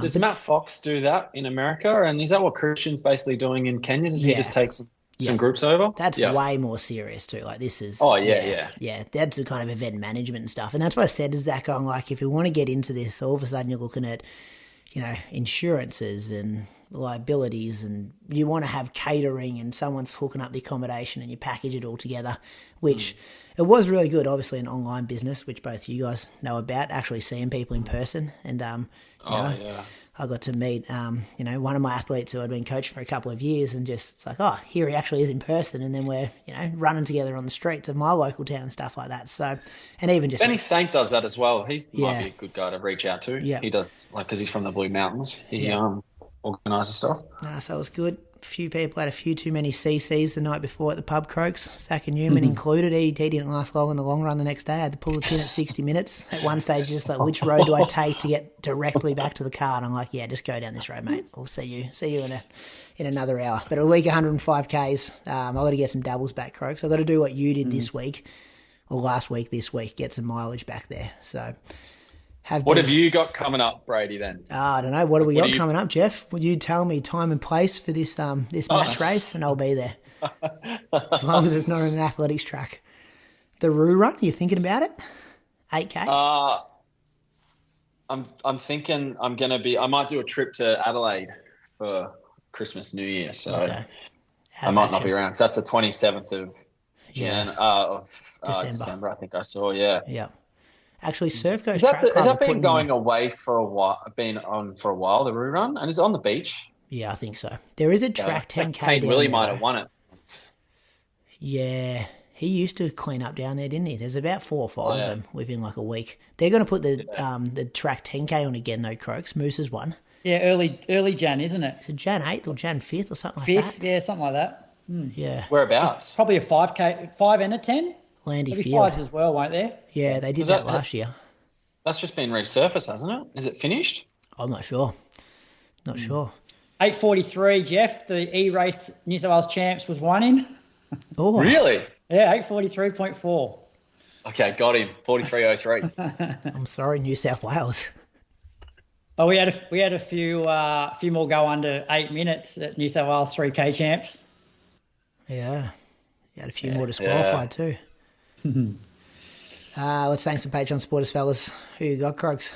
D: Does Matt Fox do that in America? And is that what Christian's basically doing in Kenya? Does he just take some groups over?
C: That's way more serious too. Like this is... Yeah, that's the kind of event management and stuff. And that's what I said to Zach. I'm like, if you want to get into this, all of a sudden you're looking at, you know, insurances and liabilities, and you want to have catering and someone's hooking up the accommodation and you package it all together, which it was really good. Obviously an online business, which both you guys know about, actually seeing people in person. And I got to meet one of my athletes who I'd been coaching for a couple of years, and just it's like, oh, here he actually is in person. And then we're running together on the streets of my local town and stuff like that. So, and even just
D: Benny Saint does that as well. He might be a good guy to reach out to. He does, like, because he's from the Blue Mountains. He organises stuff.
C: So it was good. A few people had a few too many CCs the night before at the pub, Croaks. Zach and Newman included. He didn't last long in the long run the next day. I had to pull the pin at 60 minutes. At one stage, just like, which road do I take to get directly back to the car? And I'm like, yeah, just go down this road, mate. We'll see you in another hour. But a week, 105Ks. I've got to get some doubles back, Croaks. I've got to do what you did this week, or last week, this week, get some mileage back there. So...
D: What have you got coming up, Brady, then?
C: I don't know. What do we got coming up, Jeff? Would you tell me time and place for this match race, and I'll be there. As long as it's not an athletics track. The Roo Run, you thinking about it? 8K?
D: I'm thinking I might do a trip to Adelaide for Christmas, New Year. So I might not be around, because that's the 27th of December, I think I saw,
C: Yeah. Actually, Surf Coast Track Club...
D: Has that been going away for a while, been on for a while, the Roo Run? And is it on the beach?
C: Yeah, I think so. There is a track 10K
D: Kane
C: down
D: Willie
C: there,
D: might have won it.
C: Yeah, he used to clean up down there, didn't he? There's about 4 or 5 of them within like a week. They're going to put the track 10K on again, though, Croaks. Moose's one.
A: Yeah, early Jan, isn't it?
C: Is it Jan 8th or Jan 5th or something like that?
A: 5th, yeah, something like that.
C: Yeah.
D: Whereabouts?
A: Probably a 5K, 5 and a 10.
C: Landy
A: There'll be
C: Field.
A: 5s as well, won't there?
C: Yeah, they did that last year.
D: That's just been resurfaced, hasn't it? Is it finished?
C: I'm not sure. Not sure.
A: 8:43, Jeff, the E-Race New South Wales Champs was won in.
C: Oh,
D: really?
A: Yeah, 8:43.4.
D: Okay, got him. 43.03.
C: I'm sorry, New South Wales.
A: Oh, we had a few more go under 8 minutes at New South Wales 3K Champs.
C: Yeah, you had a few more disqualified too. Let's thank some Patreon supporters, fellas. Who you got, Croaks?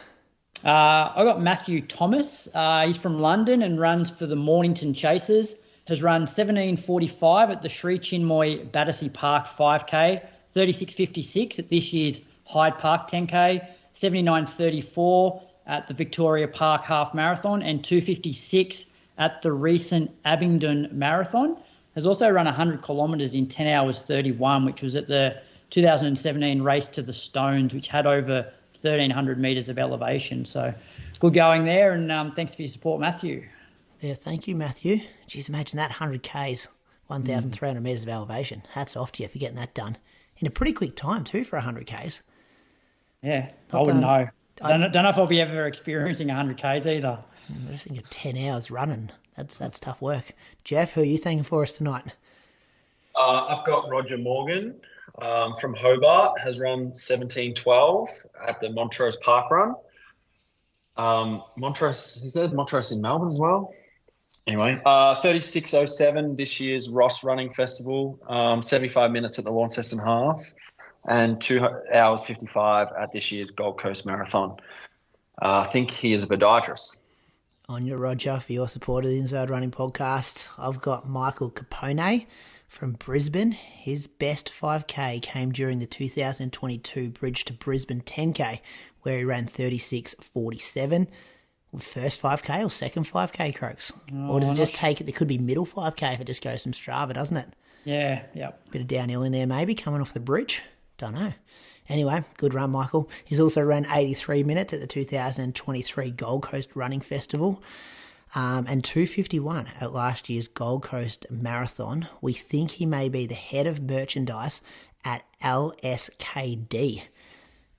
A: I got Matthew Thomas. He's from London and runs for the Mornington Chasers. Has run 17:45 at the Sri Chinmoy Battersea Park 5K, 36:56 at this year's Hyde Park 10K, 79:34 at the Victoria Park Half Marathon, and 2:56 at the recent Abingdon Marathon. Has also run 100 kilometres in 10 hours 31, which was at the 2017 Race to the Stones, which had over 1,300 metres of elevation. So good going there, and thanks for your support, Matthew.
C: Yeah, thank you, Matthew. Jeez, imagine that, 100 Ks, 1,300 metres of elevation. Hats off to you for getting that done in a pretty quick time too for 100 Ks.
A: Yeah, I wouldn't know. I don't know if I'll be ever experiencing 100 Ks either.
C: I just think of 10 hours running. That's tough work. Jeff, who are you thinking for us tonight?
D: I've got Roger Morgan from Hobart, has run 17:12 at the Montrose Park Run. Montrose, is there Montrose in Melbourne as well? Anyway, 36:07 this year's Ross Running Festival, 75 minutes at the Launceston Half, and 2 hours 55 at this year's Gold Coast Marathon. I think he is a podiatrist.
C: On your Roger, for your support of the Inside Running Podcast, I've got Michael Capone from Brisbane. His best 5K came during the 2022 Bridge to Brisbane 10K, where he ran 36:47. First 5K or second 5K, Croaks? Or does it just take it? There could be middle 5K if it just goes from Strava, doesn't it?
A: Yeah, yep.
C: Bit of downhill in there maybe, coming off the bridge. Don't know. Anyway, good run, Michael. He's also ran 83 minutes at the 2023 Gold Coast Running Festival and 2:51 at last year's Gold Coast Marathon. We think he may be the head of merchandise at LSKD.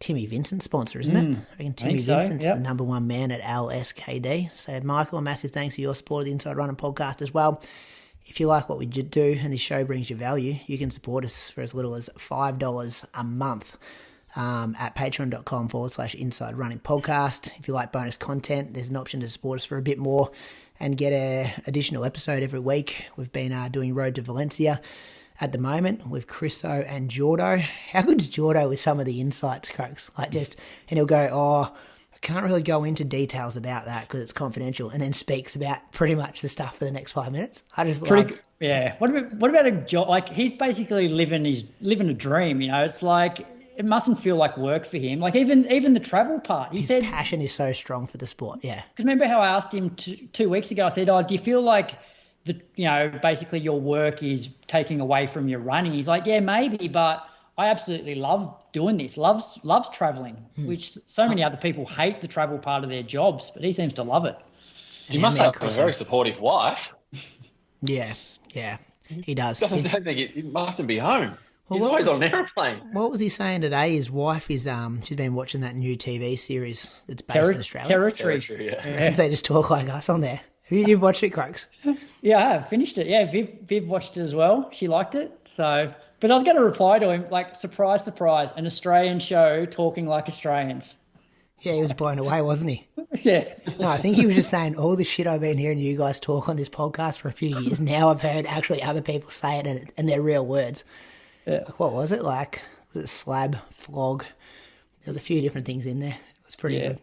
C: Timmy Vincent's sponsor, isn't it? I reckon Timmy Vincent's the number one man at LSKD. So, Michael, a massive thanks for your support of the Inside Running Podcast as well. If you like what we do and this show brings you value, you can support us for as little as $5 a month at patreon.com/Inside Running Podcast. If you like bonus content, there's an option to support us for a bit more and get an additional episode every week. We've been doing Road to Valencia at the moment with Chriso and Jordo. How good is Jordo with some of the insights, Croaks? And he'll go, I can't really go into details about that because it's confidential, and then speaks about pretty much the stuff for the next 5 minutes.
A: Yeah. What about a job? Like, he's basically living a dream, you know? It's like, it mustn't feel like work for him. Like, even the travel part. His
C: passion is so strong for the sport, yeah.
A: Because remember how I asked him 2 weeks ago, I said, do you feel like basically your work is taking away from your running? He's like, yeah, maybe, but I absolutely love doing this. Loves traveling, which so many other people hate the travel part of their jobs, but he seems to love it.
D: He must have a very supportive wife.
C: Yeah, he does.
D: I don't think he mustn't be home. He's always on an aeroplane.
C: What was he saying today? His wife is she's been watching that new TV series that's based in Australia.
A: Territory,
C: yeah. And they just talk like us on there. You've watched it, Croaks?
A: Yeah, I have finished it. Yeah, Viv watched it as well. She liked it. So, but I was going to reply to him like, surprise, surprise, an Australian show talking like Australians.
C: Yeah, he was blown away, wasn't he?
A: Yeah.
C: No, I think he was just saying all the shit I've been hearing you guys talk on this podcast for a few years. Now I've heard actually other people say it and they're real words. Yeah. Like, what was it? Like, was it slab, flog? There was a few different things in there. It was pretty good.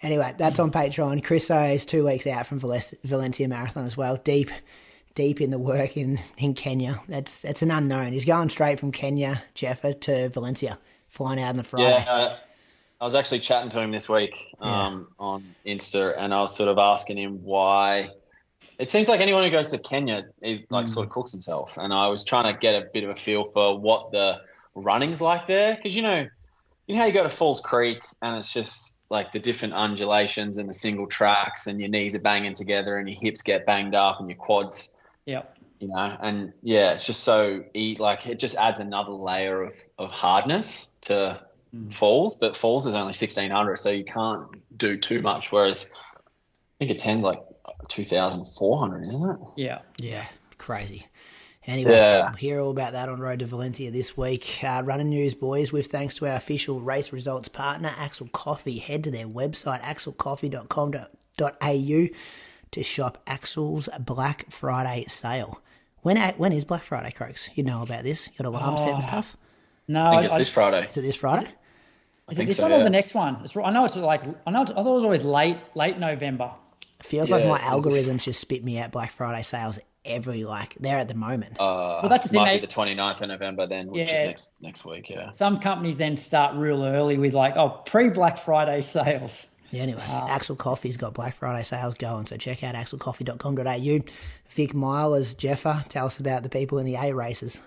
C: Anyway, that's on Patreon. Chriso is 2 weeks out from Valencia Marathon as well. Deep in the work in Kenya. That's an unknown. He's going straight from Kenya, Jeffa, to Valencia, flying out on the Friday.
D: Yeah, I was actually chatting to him this week on Insta, and I was sort of asking him why. It seems like anyone who goes to Kenya is sort of cooks himself, and I was trying to get a bit of a feel for what the running's like there, because you know how you go to Falls Creek and it's just like the different undulations and the single tracks, and your knees are banging together and your hips get banged up and your quads.
A: Yeah.
D: You know, and it's just so it just adds another layer of hardness to Falls, but Falls is only 1,600, so you can't do too much. Whereas I think a 10's like 2,400, isn't it?
C: Yeah, crazy. Anyway, we'll hear all about that on Road to Valencia this week. Running news, boys, with thanks to our official race results partner, Axel Coffee. Head to their website, axelcoffee.com.au, to shop Axel's Black Friday sale. When is Black Friday, Croaks? You know about this? You got alarm set and stuff?
A: No,
D: I think it's this Friday.
C: Is it this Friday?
A: Is it this one or the next one? I thought it was always late November.
C: It feels like my algorithms just spit me out Black Friday sales there at the moment.
A: Well, that's the thing.
D: Might be the 29th of November then, which is next week, yeah.
A: Some companies then start real early with pre-Black Friday sales.
C: Yeah, anyway, Axel Coffee's got Black Friday sales going, so check out axelcoffee.com.au. Vic Milers, Jeffa, tell us about the people in the A races.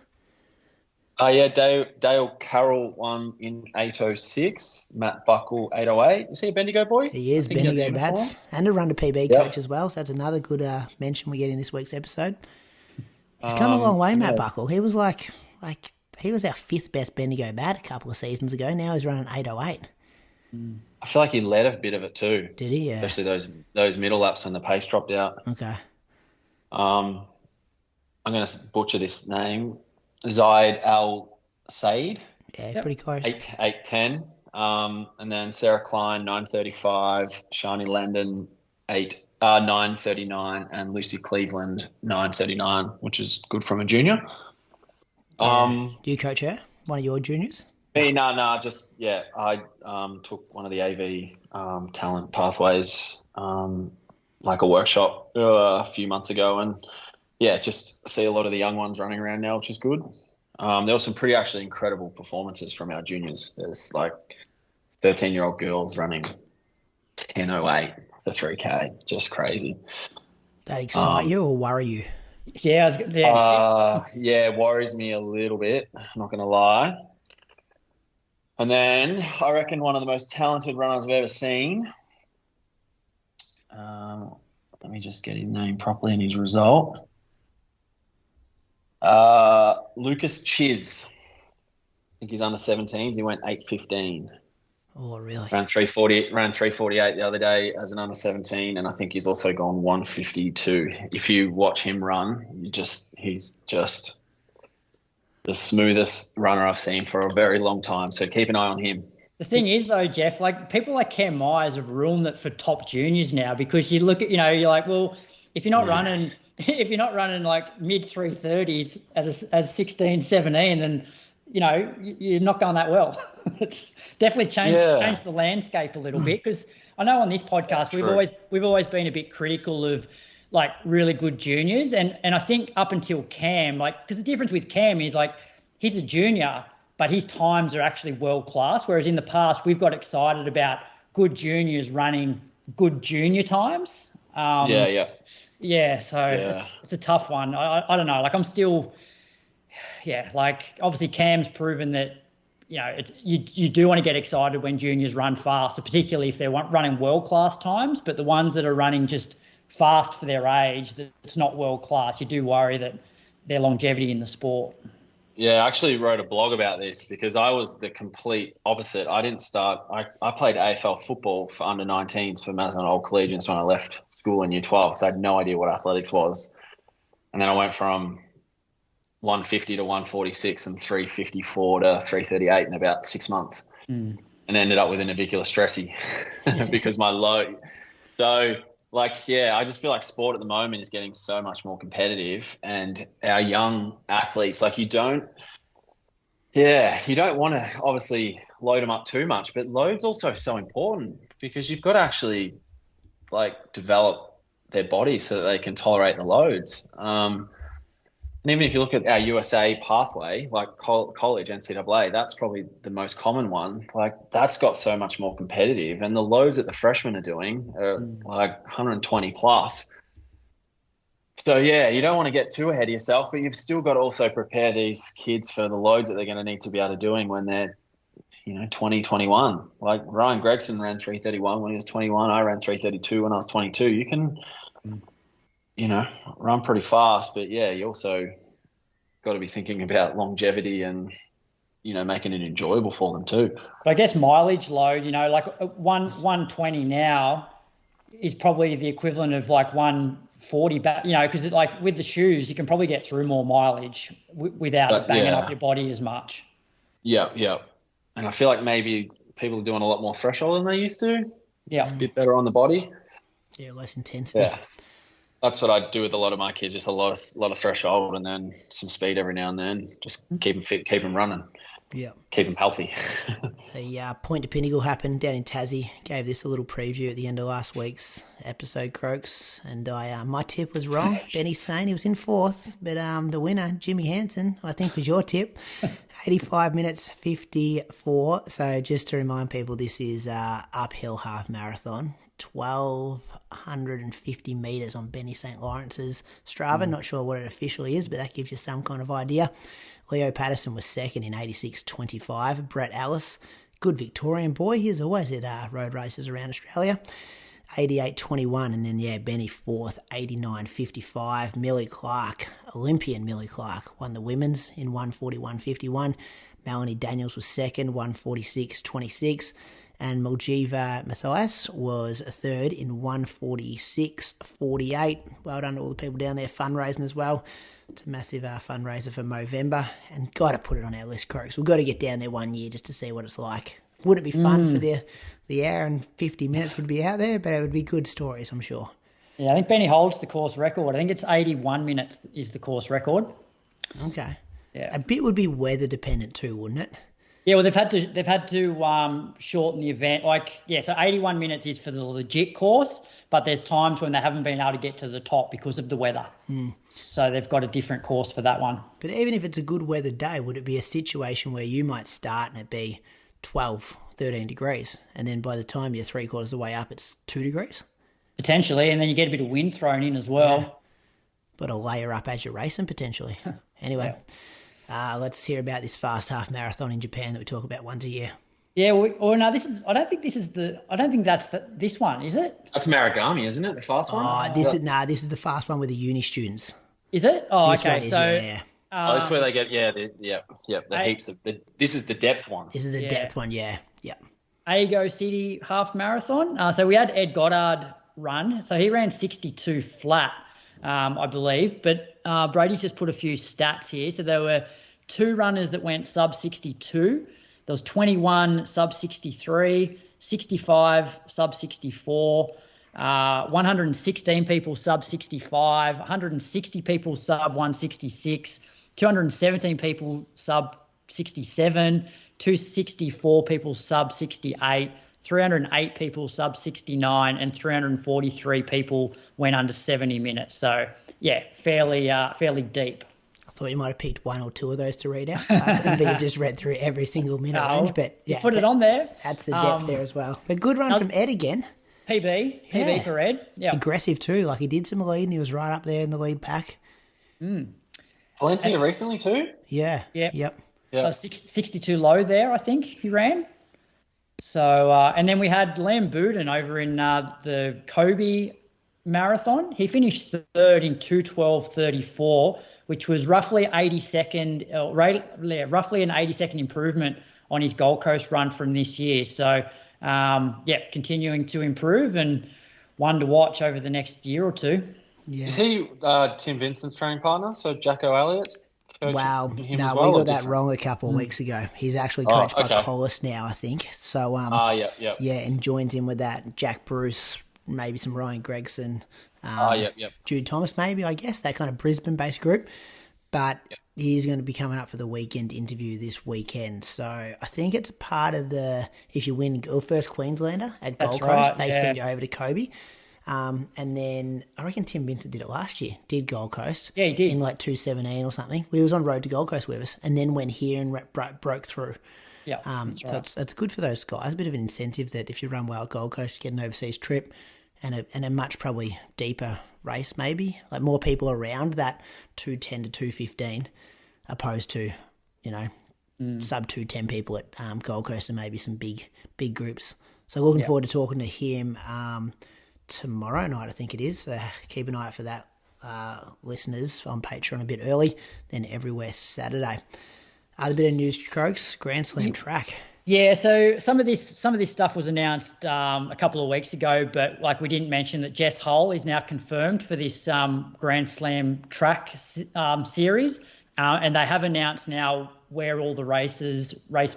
D: Dale Carroll won in 8:06. Matt Buckell 8:08. Is he a Bendigo boy?
C: He is Bendigo Bats and a run to PB coach as well. So that's another good mention we get in this week's episode. He's come a long way, Matt Buckell. He was he was our fifth best Bendigo bat a couple of seasons ago. Now he's running 8:08.
D: I feel like he led a bit of it too.
C: Did he? Yeah.
D: Especially those middle laps when the pace dropped out.
C: Okay.
D: I'm going to butcher this name. Zayd Al Said.
C: Yeah, pretty close.
D: 8:10. And then Sarah Klein, 9:35, Shanie Landen, 9:39, and Lucy Cleveland, 9:39, which is good from a junior.
C: Do you coach her? One of your juniors?
D: Me, no, I took one of the AV talent pathways, like a workshop a few months ago, and just see a lot of the young ones running around now, which is good. There were some pretty actually incredible performances from our juniors. There's like 13-year-old girls running 10:08 for 3K, just crazy.
C: That excite you or worry you?
D: It worries me a little bit, I'm not going to lie. And then I reckon one of the most talented runners I've ever seen, let me just get his name properly and his result. Lucas Chiz. I think he's under 17s. He went 8:15.
C: Oh, really?
D: Ran 3:48 the other day as an under 17, and I think he's also gone 1:52. If you watch him run, he's just the smoothest runner I've seen for a very long time. So keep an eye on him.
A: The thing is, though, Jeff, like people like Cam Myers have ruined it for top juniors now, because you look at, you're like, well, if you're not running like mid 3:30s as 16, 17, then you're not going that well. It's definitely changed the landscape a little bit, because I know on this podcast we've always been a bit critical of like really good juniors, and I think up until Cam, because the difference with Cam is like he's a junior, but his times are actually world class, whereas in the past we've got excited about good juniors running good junior times. It's a tough one. I don't know. Like I'm still, obviously Cam's proven that, you do want to get excited when juniors run faster, particularly if they're running world-class times, but the ones that are running just fast for their age, that's not world-class, you do worry that their longevity in the sport.
D: Yeah, I actually wrote a blog about this because I was the complete opposite. I didn't start – I played AFL football for under 19s for Mazarin Old Collegians when I left school in year 12 because I had no idea what athletics was. And then I went from 150 to 146 and 354 to 338 in about 6 months, and ended up with a navicular stressy because my low. So, I just feel like sport at the moment is getting so much more competitive, and our young athletes, you don't want to obviously load them up too much, but load's also so important because you've got to actually develop their bodies so that they can tolerate the loads. And even if you look at our USA pathway, like college, NCAA, that's probably the most common one. That's got so much more competitive. And the loads that the freshmen are doing are 120 plus. So, you don't want to get too ahead of yourself, but you've still got to also prepare these kids for the loads that they're going to need to be able to doing when they're, 20, 21. Like Ryan Gregson ran 3:31 when he was 21. I ran 3:32 when I was 22. You can run pretty fast, but you also got to be thinking about longevity and, making it enjoyable for them too.
A: But I guess mileage load, 120 now is probably the equivalent of 140 back, because with the shoes, you can probably get through more mileage without banging up your body as much. Yeah. And I feel like maybe people are doing a lot more threshold than they used to. Yeah. It's a bit better on the body.
C: Yeah, less intensity.
D: Yeah. That's what I do with a lot of my kids, just a lot of threshold and then some speed every now and then. Just keep them fit, keep them running. Yeah. Keep them healthy.
C: The Point to Pinnacle happened down in Tassie. Gave this a little preview at the end of last week's episode, Croaks. And my tip was wrong. Benny's saying he was in fourth, but the winner, Jimmy Hansen, I think was your tip. 85 minutes 54. So just to remind people, this is uphill half marathon. 1,250 metres on Benny St. Lawrence's Strava. Not sure what it officially is, but that gives you some kind of idea. Leo Patterson was second in 86.25. Brett Ellis, good Victorian boy. He's always at road races around Australia. 88.21. And then, Benny fourth, 89.55. Millie Clark, Olympian Millie Clark, won the women's in 141.51. Melanie Daniels was second, 146.26. And Muljiva Matthias was third in 146.48. Well done to all the people down there fundraising as well. It's a massive fundraiser for Movember, and got to put it on our list, Croaks. We've got to get down there one year just to see what it's like. Wouldn't it be fun for the hour and 50 minutes would be out there, but it would be good stories, I'm sure.
A: Yeah, I think Benny holds the course record. I think it's 81 minutes is the course record.
C: Okay.
A: Yeah.
C: A bit would be weather dependent too, wouldn't it?
A: Yeah, well, they've had to shorten the event. So 81 minutes is for the legit course, but there's times when they haven't been able to get to the top because of the weather. So they've got a different course for that one.
C: But even if it's a good weather day, would it be a situation where you might start and it be 12, 13 degrees, and then by the time you're 3/4 of the way up, it's 2 degrees?
A: Potentially, and then you get a bit of wind thrown in as well.
C: Yeah. But a layer up as you're racing, potentially. Anyway, let's hear about this fast half marathon in Japan that we talk about once a year.
A: Yeah, I don't think that's this one, is it?
D: That's Maragami, isn't it? The fast one?
C: Oh, this is the fast one with the uni students.
A: Is it? Oh,
C: This
A: okay.
C: one is,
A: So
C: yeah.
D: That's where they get, heaps of, this is the depth one.
C: This is the depth one, yeah.
A: Ageo City Half Marathon. So we had Ed Goddard run. So he ran 62 flat, I believe. But Brady's just put a few stats here. So there were 2 runners that went sub 62. There was 21 sub 63, 65 sub 64, 116 people sub 65, 160 people sub 166, 217 people sub 67, 264 people sub 68, 308 people sub 69, and 343 people went under 70 minutes. So, yeah, fairly deep.
C: I thought you might have picked 1 or 2 of those to read out. I didn't think you just read through every single minute range, but yeah,
A: you put it on there.
C: That's the depth there as well. But good run from Ed again.
A: PB for Ed. Yeah,
C: aggressive too. Like he did some lead and he was right up there in the lead pack.
D: Valencia recently too?
C: Yeah.
A: Yep. 62 low there, I think he ran. So, and then we had Liam Buden over in the Kobe Marathon. He finished 3rd in 2:12:34, which was roughly an 80-second improvement on his Gold Coast run from this year. So, continuing to improve and one to watch over the next year or two.
C: Yeah.
D: Is he Tim Vincent's training partner? So Jacko Elliott's coaching him as well,
C: we got that wrong a couple of weeks ago. He's actually coached by Collis now, I think. So, and joins in with that. Jack Bruce, maybe some Ryan Gregson, Jude Thomas, maybe, I guess, that kind of Brisbane-based group. But he's going to be coming up for the weekend interview this weekend. So I think it's a part of if you win first Queenslander at Gold Coast, they send you over to Kobe. And then I reckon Tim Vincent did it last year, did Gold Coast.
A: Yeah, he did.
C: In like 2:17 or something. He was on road to Gold Coast with us and then went here and broke through.
A: Yeah,
C: so it's good for those guys. A bit of an incentive that if you run well at Gold Coast, you get an overseas trip and a much probably deeper race maybe. Like more people around that 2:10 to 2:15 opposed to, sub 2:10 people at Gold Coast and maybe some big groups. So looking forward to talking to him tomorrow night, I think it is. Keep an eye out for that, listeners, on Patreon a bit early, then everywhere Saturday. Other bit of news, Croaks, Grand Slam track.
A: Yeah, so some of this stuff was announced a couple of weeks ago, but like we didn't mention that Jess Hull is now confirmed for this Grand Slam track series, and they have announced now where all the race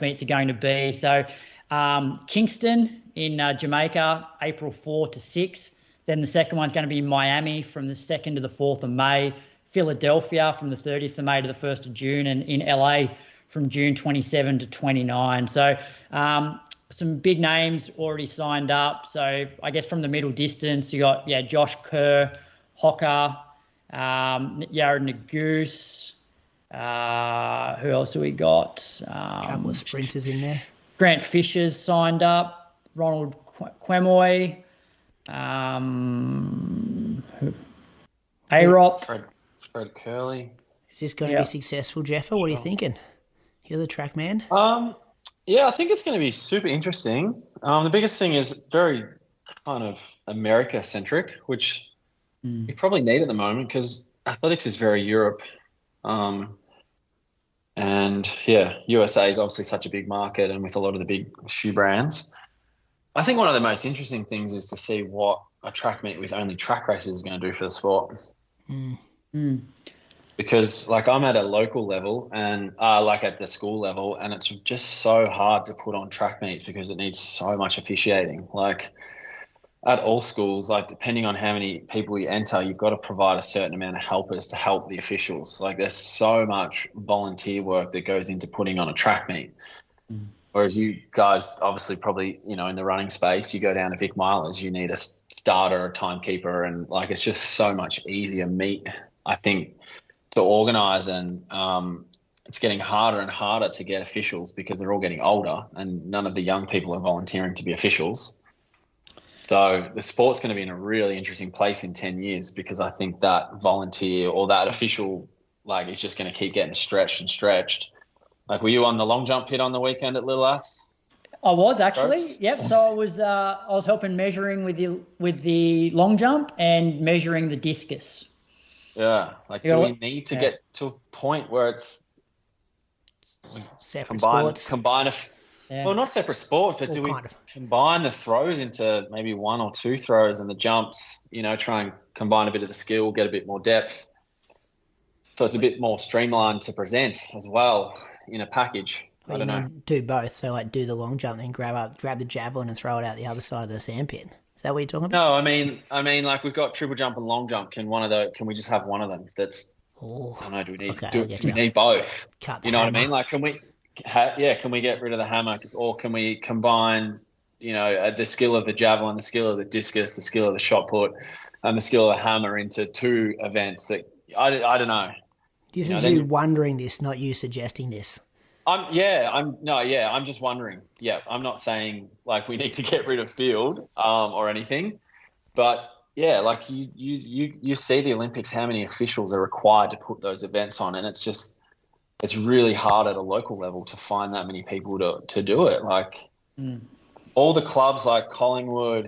A: meets are going to be. So Kingston in Jamaica, April 4 to 6. Then the second one's going to be Miami from the 2nd to the 4th of May, Philadelphia from the 30th of May to the 1st of June, and in LA from June 27 to 29. So some big names already signed up. So I guess from the middle distance, you got, Josh Kerr, Hocker, Yared Nagoose. Who else have we got?
C: A couple of sprinters in there.
A: Grant Fisher's signed up. Ronald Quemoy. A-Rop.
D: Fred Curley.
C: Is this going to be successful, Jeff? What are you thinking? You're the track man.
D: I think it's going to be super interesting. The biggest thing is very kind of America-centric, which we probably need at the moment because athletics is very Europe. USA is obviously such a big market and with a lot of the big shoe brands. I think one of the most interesting things is to see what a track meet with only track races is going to do for the sport. because like I'm at a local level and like at the school level, and it's just so hard to put on track meets because it needs so much officiating. Like at all schools, like depending on how many people you enter, you've got to provide a certain amount of helpers to help the officials. Like there's so much volunteer work that goes into putting on a track meet. Whereas you guys obviously probably, you know, in the running space, you go down to Vic Milers, you need a starter, a timekeeper, and like it's just so much easier meet, I think, to organise. And it's getting harder and harder to get officials because they're all getting older and none of the young people are volunteering to be officials. So the sport's going to be in a really interesting place in 10 years because I think that volunteer or that official like is just going to keep getting stretched and stretched. Like, were you on the long jump pit on the weekend at Little Ass?
A: I was actually,
D: Ropes?
A: yep. So I was helping measuring with the long jump and measuring the discus.
D: Yeah. Like, do we need to get to a point where it's
C: separate sports?
D: Well, not separate sports, but do we combine the throws into maybe one or two throws and the jumps, you know, try and combine a bit of the skill, get a bit more depth. So it's a bit more streamlined to present as well in a package. I don't know.
C: Do both. So like do the long jump, then grab the javelin and throw it out the other side of the sandpit. Is that what you're talking about?
D: No, I mean, like we've got triple jump and long jump. Can we just have one of them? I don't know. Do we need both? You know what I mean? Like, can we get rid of the hammer, or can we combine, you know, the skill of the javelin, the skill of the discus, the skill of the shot put, and the skill of the hammer into two events that I don't know.
C: This is you wondering this, not you suggesting this.
D: I'm just wondering. Yeah, I'm not saying like we need to get rid of field or anything, but yeah, like you see the Olympics, how many officials are required to put those events on, and it's really hard at a local level to find that many people to do it. Like all the clubs like Collingwood,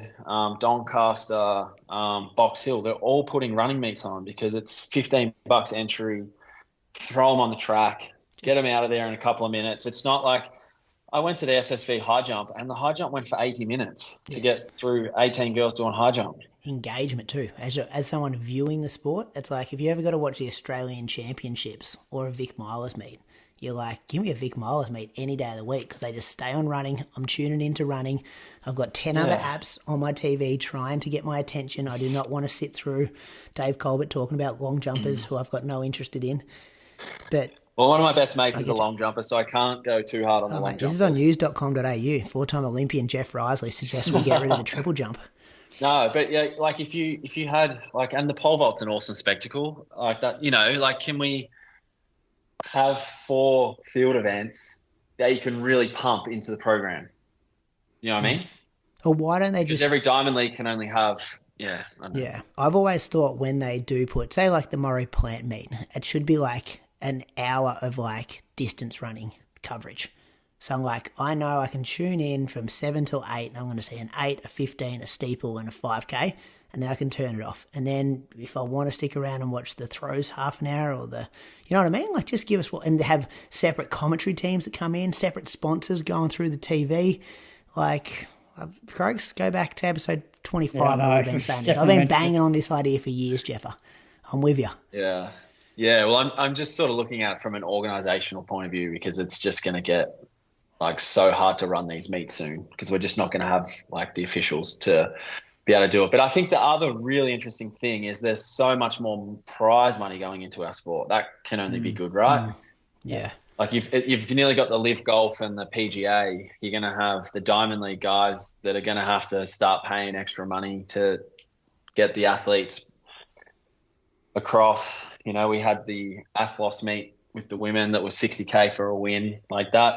D: Doncaster, Box Hill, they're all putting running meets on because it's $15 entry. Throw them on the track, get them out of there in a couple of minutes. It's not like I went to the SSV high jump and the high jump went for 80 minutes to get through 18 girls doing high jump.
C: Engagement too. As someone viewing the sport, it's like if you ever got to watch the Australian Championships or a Vic Milers meet, you're like, give me a Vic Milers meet any day of the week because they just stay on running. I'm tuning into running. I've got 10 other apps on my TV trying to get my attention. I do not want to sit through Dave Colbert talking about long jumpers who I've got no interest in. But
D: well, one of my best mates is a long jumper, so I can't go too hard on the long jump.
C: This is on news.com.au. Four-time Olympian Jeff Riseley suggests we get rid of the triple jump.
D: No, but yeah, like if you had like, and the pole vault's an awesome spectacle like that, you know, like can we have 4 field events that you can really pump into the program? You know what I mean?
C: Or why don't they
D: because every Diamond League can only have,
C: I've always thought when they do put, say like the Murray Plant meet, it should be like an hour of like distance running coverage. So I'm like, I know I can tune in from 7 till 8 and I'm going to see an 8, a 15, a steeple and a 5K, and then I can turn it off. And then if I want to stick around and watch the throws half an hour or you know what I mean? Like just give us and have separate commentary teams that come in, separate sponsors going through the TV. Like, Croaks, go back to episode 25. I've been saying this. I've been banging on this idea for years, Jeffer. I'm with you.
D: Yeah. Yeah. Well, I'm just sort of looking at it from an organizational point of view because it's just going to get like so hard to run these meets soon because we're just not going to have like the officials to be able to do it. But I think the other really interesting thing is there's so much more prize money going into our sport. That can only be good, right?
C: Yeah.
D: Like you've nearly got the Live Golf and the PGA. You're going to have the Diamond League guys that are going to have to start paying extra money to get the athletes across. You know, we had the Athlos meet with the women that was $60K for a win like that.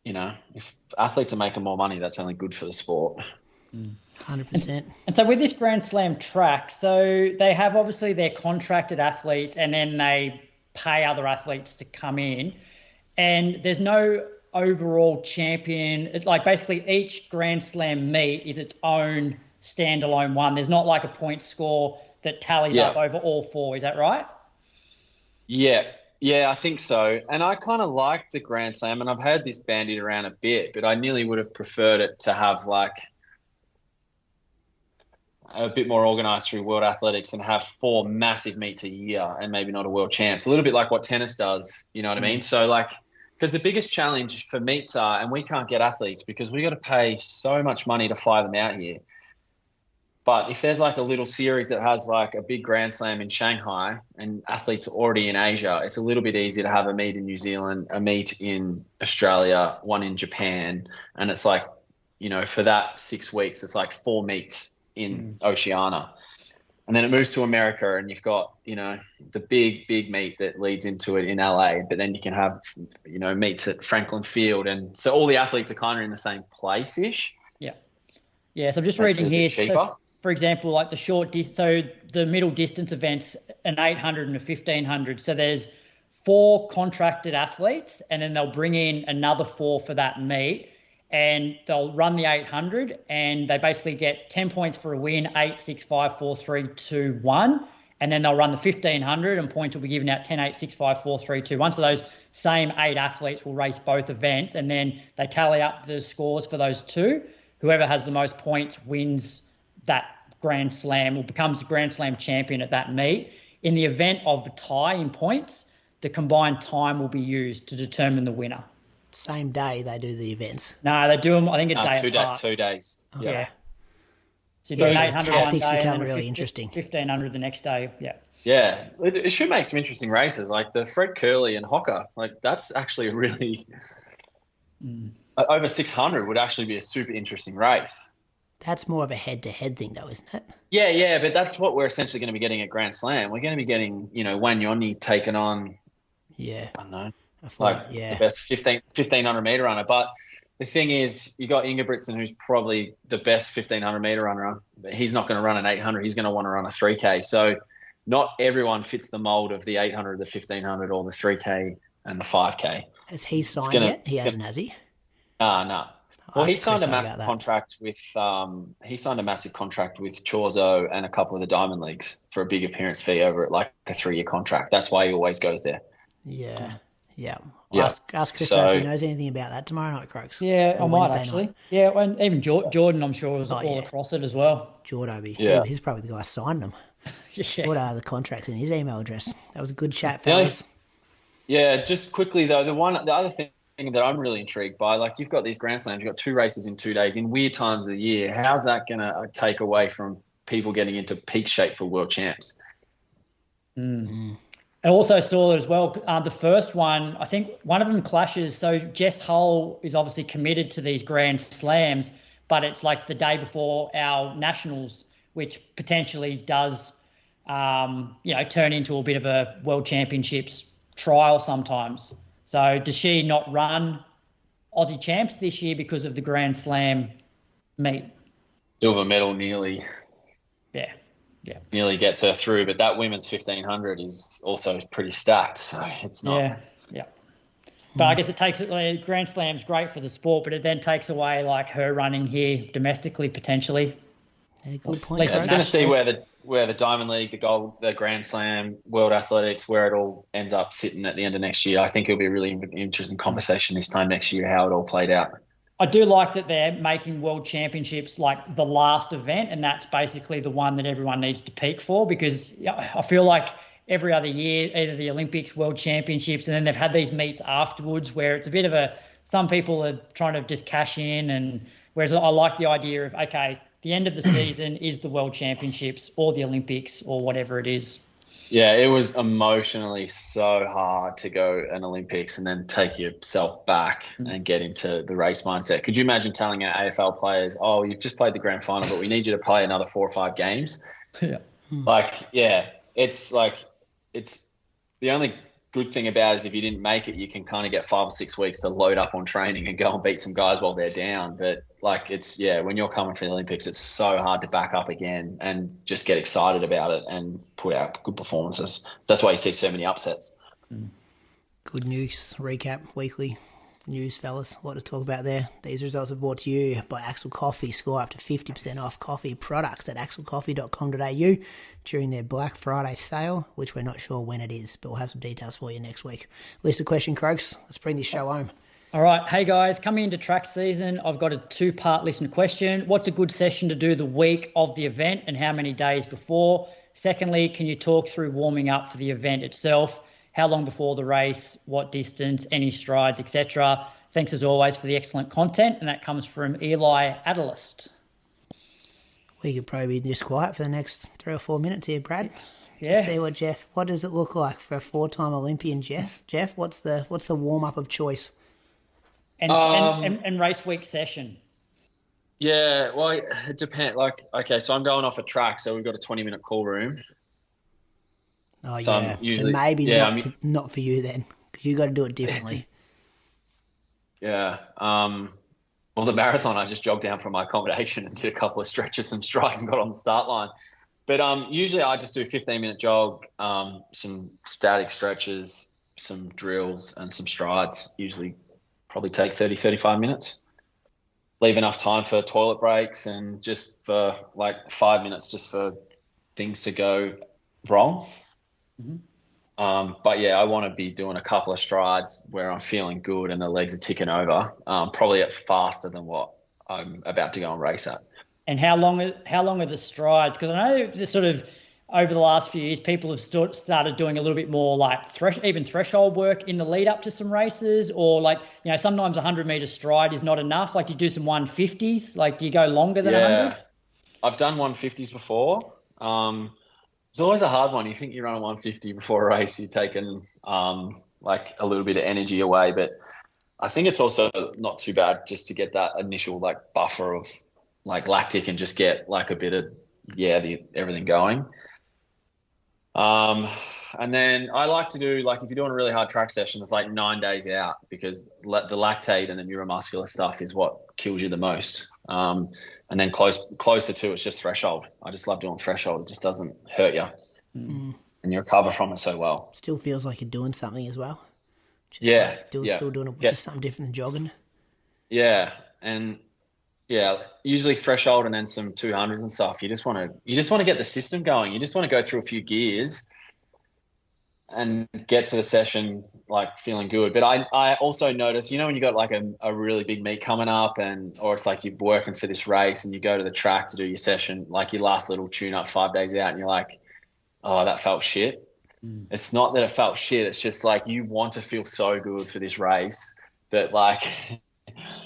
D: You know, if athletes are making more money, that's only good for the sport.
C: 100%.
A: And so with this Grand Slam track, so they have obviously their contracted athletes and then they pay other athletes to come in, and there's no overall champion. It's like basically each Grand Slam meet is its own standalone one. There's not like a point score that tallies up over all 4. Is that right? Yeah, I think so. And I kind of like the Grand Slam, and I've heard this bandied around a bit, but I nearly would have preferred it to have like
D: a bit more organised through World Athletics and have 4 massive meets a year and maybe not a world champs. A little bit like what tennis does, you know what I mean? So like, because the biggest challenge for meets are, and we can't get athletes because we got to pay so much money to fly them out here. But if there's like a little series that has like a big Grand Slam in Shanghai and athletes are already in Asia, it's a little bit easier to have a meet in New Zealand, a meet in Australia, one in Japan. And it's like, you know, for that 6 weeks, it's like 4 meets in Oceania. And then it moves to America and you've got, you know, the big meet that leads into it in LA, but then you can have, you know, meets at Franklin Field. And so all the athletes are kind of in the same place-ish.
A: Yeah. Yeah. So I'm just reading here. So, for example, like so the middle distance events, an 800 and a 1500. So there's 4 contracted athletes and then they'll bring in another 4 for that meet. And they'll run the 800 and they basically get 10 points for a win, 8, 6, 5, 4, 3, 2, 1. And then they'll run the 1500 and points will be given out 10, 8, 6, 5, 4, 3, 2, 1. So those same 8 athletes will race both events and then they tally up the scores for those 2. Whoever has the most points wins that Grand Slam or becomes the Grand Slam champion at that meet. In the event of a tie in points, the combined time will be used to determine the winner.
C: Same day they do the events.
A: No, they do them, I think, a day apart.
D: 2 days.
C: Oh, yeah.
A: So you do an 800 one day
C: become
A: and then
C: really interesting.
A: 1500 the next day. Yeah.
D: Yeah, it should make some interesting races. Like the Fred Curley and Hocker, like that's actually a really over 600 would actually be a super interesting race.
C: That's more of a head-to-head thing, though, isn't it?
D: Yeah, but that's what we're essentially going to be getting at Grand Slam. We're going to be getting, you know, Wanyoni taking on, I don't know, the best 1500 meter runner. But the thing is, you got Ingebrigtsen, who's probably the best 1500 meter runner, but he's not going to run an 800. He's going to want to run a 3K. So not everyone fits the mold of the 800, the 1500, or the 3K and the 5K.
C: Has he signed yet? He hasn't, has he?
D: No. Well, he signed a massive contract with Chorzo and a couple of the Diamond Leagues for a big appearance fee over at like a 3-year contract. That's why he always goes there.
C: Yeah. Ask Chris if he knows anything about that tomorrow night, Croaks.
A: Yeah, I might actually. Night. Yeah, and even Jordan, I'm sure, is all across it as well.
C: Jordan, he's probably the guy signing them. What are the contracts in his email address? That was a good chat, fellas.
D: Yeah, just quickly though, the other thing that I'm really intrigued by, like you've got these Grand Slams, you've got 2 races in 2 days in weird times of the year. How's that going to take away from people getting into peak shape for world champs?
A: I also saw as well, the first one, I think one of them clashes. So Jess Hull is obviously committed to these Grand Slams, but it's like the day before our Nationals, which potentially does, turn into a bit of a World Championships trial sometimes. So does she not run Aussie Champs this year because of the Grand Slam meet?
D: Silver medal nearly.
A: Yeah.
D: Nearly gets her through, but that women's 1500 is also pretty stacked, so it's not.
A: Yeah. But I guess it takes Grand Slam's great for the sport, but it then takes away like her running here domestically potentially.
C: Yeah, good point.
D: It's going to see where the Diamond League, the Grand Slam, World Athletics, where it all ends up sitting at the end of next year. I think it'll be a really interesting conversation this time next year, how it all played out.
A: I do like that they're making World Championships like the last event, and that's basically the one that everyone needs to peak for, because I feel like every other year, either the Olympics, World Championships, and then they've had these meets afterwards where it's a bit of some people are trying to just cash in, and whereas I like the idea of, okay, the end of the season is the World Championships or the Olympics or whatever it is.
D: Yeah, it was emotionally so hard to go an Olympics and then take yourself back and get into the race mindset. Could you imagine telling our AFL players, oh, you've just played the grand final, but we need you to play another 4 or 5 games?
A: Yeah.
D: It's the only good thing about it is if you didn't make it, you can kind of get 5 or 6 weeks to load up on training and go and beat some guys while they're down. But when you're coming for the Olympics, it's so hard to back up again and just get excited about it and put out good performances. That's why you see so many upsets.
C: Good news recap, weekly news, fellas. A lot to talk about there. These results are brought to you by Axel Coffee. Score up to 50% off coffee products at axelcoffee.com.au during their Black Friday sale, which we're not sure when it is, but we'll have some details for you next week. List of question, Croaks. Let's bring this show home.
A: All right. Hey, guys, coming into track season, I've got a 2-part listener question. What's a good session to do the week of the event and how many days before? Secondly, can you talk through warming up for the event itself? How long before the race? What distance? Any strides, etc.? Thanks as always for the excellent content. And that comes from Eli Adalist.
C: We could probably be just quiet for the next 3 or 4 minutes here, Brad.
A: Yeah.
C: Just see what does it look like for a 4-time Olympian, Jeff? Jeff, what's the warm-up of choice?
A: And race week session.
D: Yeah, well, it depends. Like, okay, so I'm going off a track, so we've got a 20-minute call room.
C: Oh,
D: so
C: yeah. So maybe not for you then, because you got to do it differently.
D: Yeah. Well, the marathon, I just jogged down from my accommodation and did a couple of stretches, some strides, and got on the start line. But usually I just do a 15-minute jog, some static stretches, some drills, and some strides. Usually probably take 30, 35 minutes. Leave enough time for toilet breaks and just for like 5 minutes just for things to go wrong. Mm-hmm. But yeah, I want to be doing a couple of strides where I'm feeling good and the legs are ticking over, probably at faster than what I'm about to go and race at.
A: And how long are the strides? Because I know this sort of over the last few years, people have started doing a little bit more like threshold work in the lead up to some races, or like, you know, sometimes 100-meter stride is not enough. Like, you do some 150s. Like, do you go longer than 100?
D: I've done 150s before. It's always a hard one. You think you run a 150 before a race, you're taking like a little bit of energy away, but I think it's also not too bad just to get that initial like buffer of like lactic and just get like a bit of everything going. And then I like to do, like, if you're doing a really hard track session, it's like 9 days out, because the lactate and the neuromuscular stuff is what kills you the most. And then closer to it's just threshold. I just love doing threshold. It just doesn't hurt you. And you recover from it so well.
C: Still feels like you're doing something as well. Still doing just something different than jogging. Yeah.
D: And usually threshold and then some 200s and stuff. You just want to get the system going. You just want to go through a few gears and get to the session like feeling good. But I also notice, you know, when you got like a really big meet coming up, or it's like you're working for this race and you go to the track to do your session, like your last little tune up 5 days out, and you're like, oh, that felt shit. It's not that it felt shit. It's just like you want to feel so good for this race that like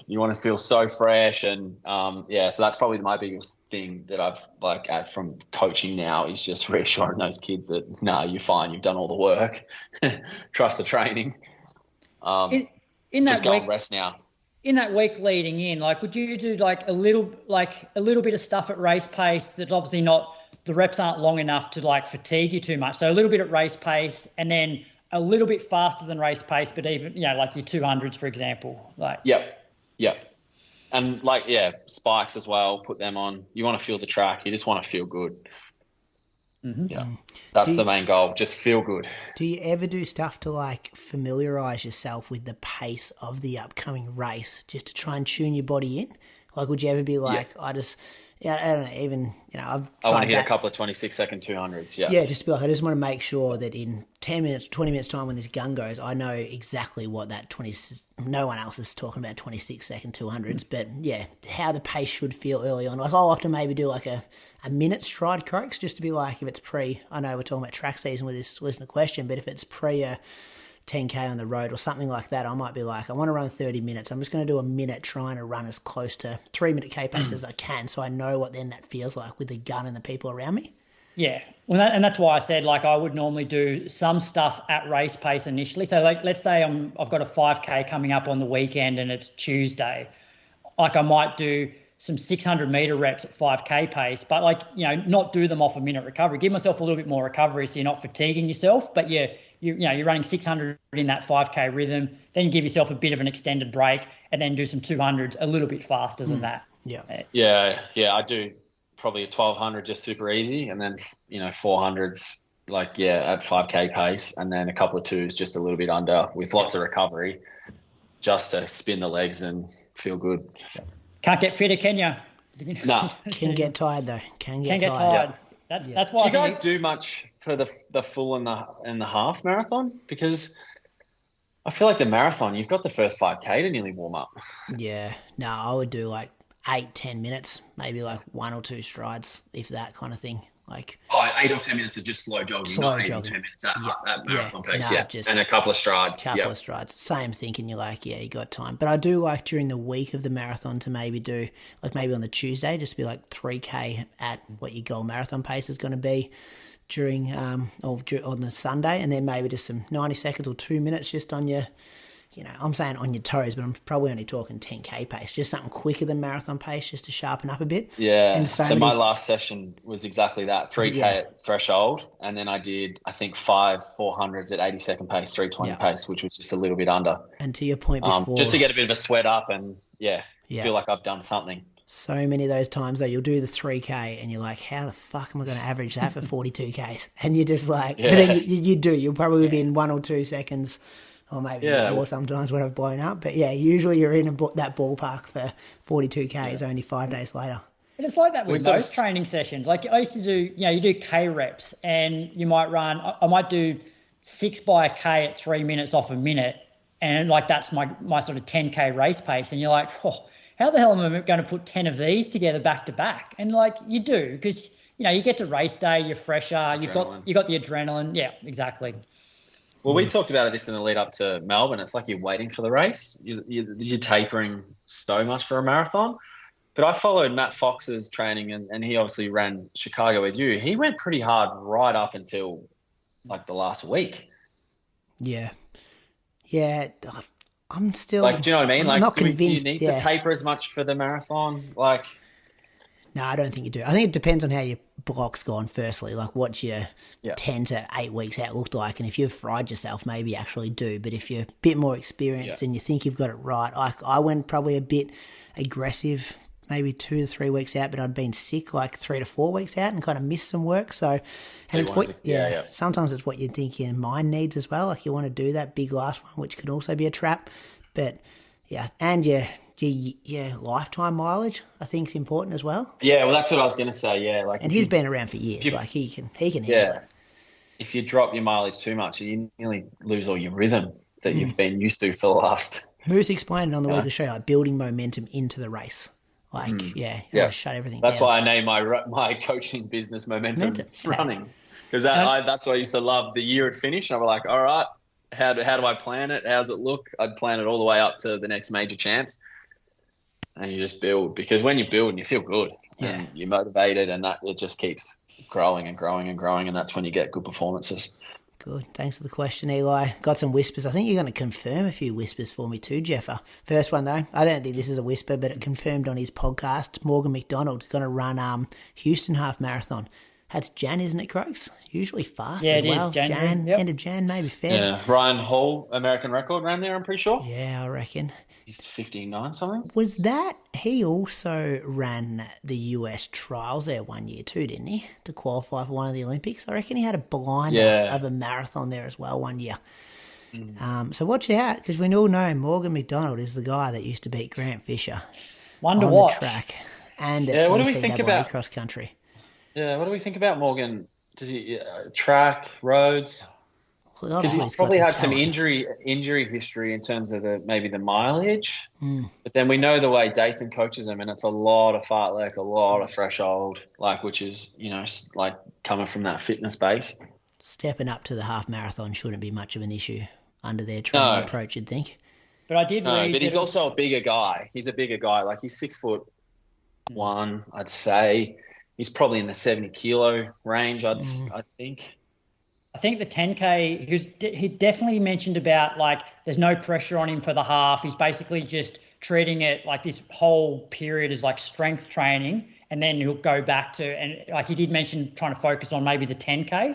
D: you want to feel so fresh. And so that's probably my biggest thing that I've like had from coaching now, is just reassuring those kids that no, you're fine, you've done all the work, trust the training.
A: In that
D: just go
A: week,
D: and rest now.
A: In that week leading in, like, would you do like a little bit of stuff at race pace that obviously not, the reps aren't long enough to like fatigue you too much, so a little bit at race pace and then a little bit faster than race pace, but even, you know, like your 200s, for example. Like,
D: Yep. And like, spikes as well, put them on. You want to feel the track. You just want to feel good.
A: Mm-hmm.
D: Yeah. That's the main goal. Just feel good.
C: Do you ever do stuff to like familiarize yourself with the pace of the upcoming race, just to try and tune your body in? Like, would you ever be like, I don't know, even, you know,
D: I want to hit a couple of 26-second 200s.
C: Yeah, just to be like, I just want to make sure that in 10 minutes, 20 minutes time when this gun goes, I know exactly what that no one else is talking about 26-second 200s, but yeah, how the pace should feel early on. Like, I'll often maybe do like a minute stride croaks, just to be like, if it's I know we're talking about track season with this listener question, but if it's a 10K on the road or something like that, I might be like, I want to run 30 minutes. I'm just going to do a minute trying to run as close to 3-minute K pace as I can, so I know what then that feels like with the gun and the people around me.
A: Yeah, well, and that's why I said, like, I would normally do some stuff at race pace initially. So, like, let's say I've got a 5K coming up on the weekend and it's Tuesday. Like, I might do some 600-meter reps at 5K pace, but, like, you know, not do them off a minute recovery. Give myself a little bit more recovery so you're not fatiguing yourself. But yeah, you're running 600 in that 5K rhythm. Then you give yourself a bit of an extended break and then do some 200s a little bit faster than that.
D: Yeah, I do probably a 1200 just super easy, and then 400s at 5K pace, and then a couple of twos just a little bit under with lots of recovery, just to spin the legs and feel good.
A: Can't get fitter, can you?
D: No.
C: Can get tired though. Can get
A: tired.
C: Yeah.
A: That's why.
D: Do you guys do much for the full and the half marathon? Because I feel like the marathon, you've got the first 5K to nearly warm up.
C: Yeah. No, I would do like 8-10 minutes, maybe like 1 or 2 strides, if that kind of thing. Like
D: 8 or 10 minutes of just slow jogging, not 8 or 10 minutes at marathon pace,
C: just
D: and a couple of strides.
C: Couple of strides. Same thinking, you're like, yeah, you got time. But I do like during the week of the marathon to maybe do, like maybe on the Tuesday, just be like 3K at what your goal marathon pace is going to be during on the Sunday, and then maybe just some 90 seconds or 2 minutes just on your, I'm saying on your toes, but I'm probably only talking 10K pace, just something quicker than marathon pace just to sharpen up a bit.
D: Yeah, and so my last session was exactly that, 3K at threshold, and then I did, I think, 5 400s at 80-second pace, 320 pace, which was just a little bit under.
C: And to your point before...
D: just to get a bit of a sweat up and, feel like I've done something.
C: So many of those times, though, you'll do the 3K and you're like, how the fuck am I going to average that for 42Ks? And you're just like, but then you do. You're probably within 1 or 2 seconds, or maybe more sometimes when I've blown up. But, usually you're in that ballpark for 42Ks only 5 days later.
A: But it's like that with most training sessions. Like I used to do, you do K reps and you might run, I might do 6 by a K at 3 minutes off a minute. And like that's my sort of 10K race pace. And you're like, how the hell am I going to put 10 of these together back to back? And like you do, because you get to race day, you're fresher, you got the adrenaline. Yeah, exactly.
D: Well, we talked about this in the lead up to Melbourne. It's like you're waiting for the race. You're tapering so much for a marathon. But I followed Matt Fox's training, and he obviously ran Chicago with you. He went pretty hard right up until like the last week.
C: Yeah. Yeah. I'm still
D: like, do you know what I mean?
C: I'm
D: like,
C: not
D: do
C: convinced,
D: you need to taper as much for the marathon? Like,
C: no, I don't think you do. I think it depends on how your block's gone. Firstly, like what's your 10 to 8 weeks out looked like, and if you've fried yourself, maybe you actually do. But if you're a bit more experienced and you think you've got it right, I went probably a bit aggressive, maybe 2 to 3 weeks out, but I'd been sick like 3 to 4 weeks out and kind of missed some work. So it's what, sometimes it's what you think your mind needs as well. Like you want to do that big last one, which could also be a trap. But and your lifetime mileage, I think, is important as well.
D: Yeah, well, that's what I was going to say. Yeah, like,
C: and he's been around for years. Like he can handle it.
D: If you drop your mileage too much, you nearly lose all your rhythm that you've been used to for the last.
C: Moose explained it on the weekly show, like building momentum into the race. Like, shut everything down.
D: That's why I named my coaching business Momentum Running, because that's what I used to love. The year it finished, I was like, all right, how do I plan it? How does it look? I'd plan it all the way up to the next major champs, and you just build, because when you build and you feel good, and you're motivated, and that it just keeps growing and growing and growing, and that's when you get good performances.
C: Good. Thanks for the question, Eli. Got some whispers. I think you're going to confirm a few whispers for me too, Jeffer. First one, though, I don't think this is a whisper, but it confirmed on his podcast. Morgan McDonald is going to run Houston Half Marathon. That's Jan, isn't it, Croaks? Usually fast as well. Jan, end of Jan, maybe Feb.
D: Yeah, Ryan Hall, American record, ran there, I'm pretty sure.
C: Yeah, I reckon.
D: He's 59 something.
C: Was that, he also ran the US trials there one year too, didn't he? To qualify for one of the Olympics. I reckon he had a blinder of a marathon there as well one year. So watch out, because we all know Morgan McDonald is the guy that used to beat Grant Fisher on the track and
D: what do we think about
C: cross country.
D: Yeah, what do we think about Morgan? Does he track, roads? Because he's probably had some injury history in terms of maybe the mileage. But then we know the way Dathan coaches him, and it's a lot of fartlek, a lot of threshold, which is, like coming from that fitness base.
C: Stepping up to the half marathon shouldn't be much of an issue under their training approach, you'd think.
A: But I did read.
D: But he's also a bigger guy. He's a bigger guy. Like he's 6'1", I'd say. He's probably in the 70 kilo range, I think.
A: I think the 10K, he definitely mentioned about, like, there's no pressure on him for the half. He's basically just treating it like this whole period as like strength training, and then he'll go back to, and like he did mention trying to focus on maybe the 10K.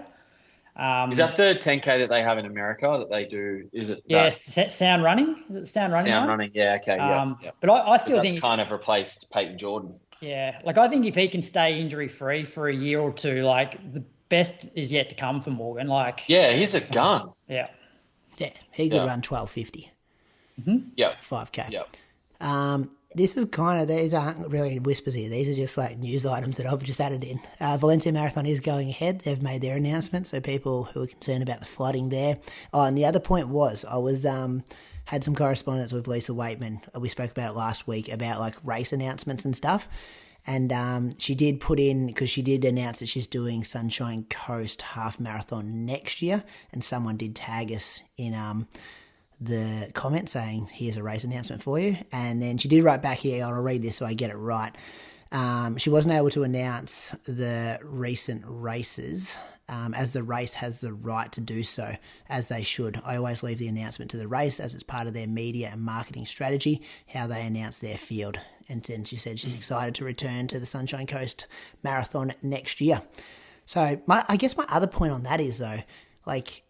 D: Is that the 10K that they have in America that they do? Is it?
A: Yes, Sound Running. Is it Sound Running?
D: Sound Running, yeah, okay, yeah.
A: But I still think
D: that's kind of replaced Peyton Jordan.
A: Yeah, like I think if he can stay injury-free for a year or two, like the best is yet to come for Morgan. Like,
D: yeah, he's a gun.
C: Yeah, he could run 12:50.
D: Yeah,
C: 5K.
D: Yeah.
C: This is kind of, these aren't really whispers here. These are just like news items that I've just added in. Valencia Marathon is going ahead. They've made their announcement, so people who are concerned about the flooding there. Oh, and the other point was I was had some correspondence with Lisa Waitman. We spoke about it last week about like race announcements and stuff. And she did put in, because she did announce that she's doing Sunshine Coast Half Marathon next year, and someone did tag us in the comment saying, here's a race announcement for you. And then she did write back here, I'll read this so I get it right. She wasn't able to announce the recent races as the race has the right to do so, as they should. I always leave the announcement to the race as it's part of their media and marketing strategy, how they announce their field. And then she said she's excited to return to the Sunshine Coast Marathon next year. So I guess my other point on that is, though, like,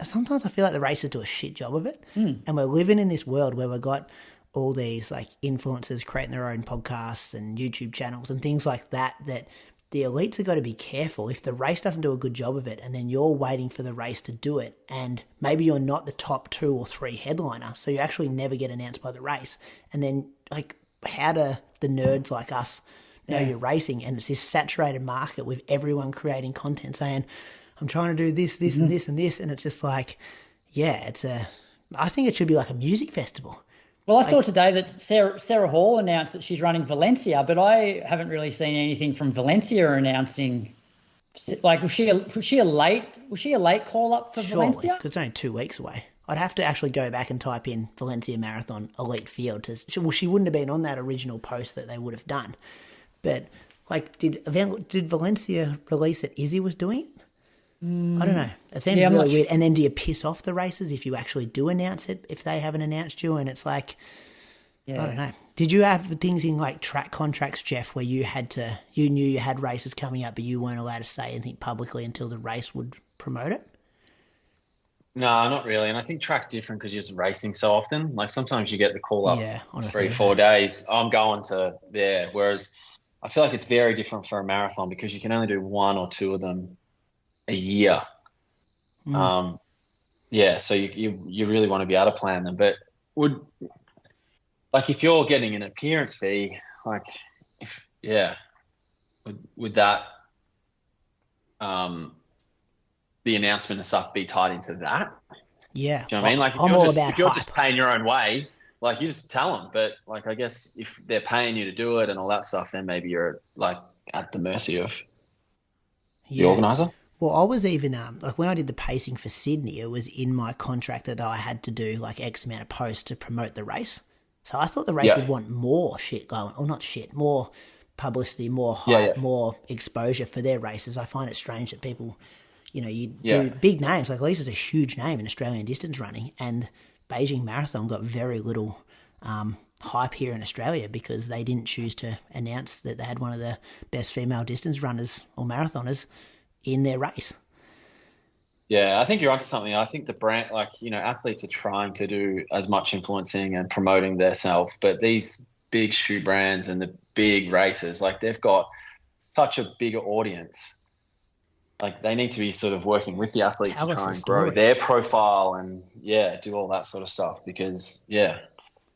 C: sometimes I feel like the races do a shit job of it. And we're living in this world where we've got all these like influencers creating their own podcasts and YouTube channels and things like that, that the elites have got to be careful. If the race doesn't do a good job of it and then you're waiting for the race to do it, and maybe you're not the top 2 or 3 headliner, so you actually never get announced by the race. And then, like, how do the nerds like us know you're racing? And it's this saturated market with everyone creating content saying, I'm trying to do this, and this, and this. And it's just like, I think it should be like a music festival.
A: Well, I saw today that Sarah Hall announced that she's running Valencia, but I haven't really seen anything from Valencia announcing. Like, was she a late call up for Valencia?
C: Because it's only 2 weeks away. I'd have to actually go back and type in Valencia Marathon elite field. She wouldn't have been on that original post that they would have done. But like, did Valencia release that Izzy was doing it? I don't know. It seems really weird. And then do you piss off the races if you actually do announce it, if they haven't announced you? And it's like, I don't know. Did you have things in like track contracts, Jeff, where you knew you had races coming up, but you weren't allowed to say anything publicly until the race would promote it?
D: No, not really. And I think track's different because you're just racing so often. Like, sometimes you get the call up
C: on
D: 3-4 days. I'm going to there. Whereas I feel like it's very different for a marathon because you can only do 1 or 2 of them a year. So you really want to be able to plan them. But if you're getting an appearance fee, would that the announcement and stuff be tied into that?
C: Yeah.
D: Do you know what I mean? Like, if you're just paying your own way, like, you just tell them. But like, I guess if they're paying you to do it and all that stuff, then maybe you're like at the mercy of the organizer.
C: Well, I was even, like, when I did the pacing for Sydney, it was in my contract that I had to do, like, X amount of posts to promote the race. So I thought the race would want more shit going, or not shit, more publicity, more hype, more exposure for their races. I find it strange that people, you do big names. Like, Lisa's a huge name in Australian distance running, and Beijing Marathon got very little hype here in Australia because they didn't choose to announce that they had one of the best female distance runners or marathoners in their race.
D: Yeah, I think you're onto something. I think the brand, athletes are trying to do as much influencing and promoting themselves, but these big shoe brands and the big races, like, they've got such a bigger audience. Like, they need to be sort of working with the athletes to try and grow their profile and do all that sort of stuff. Because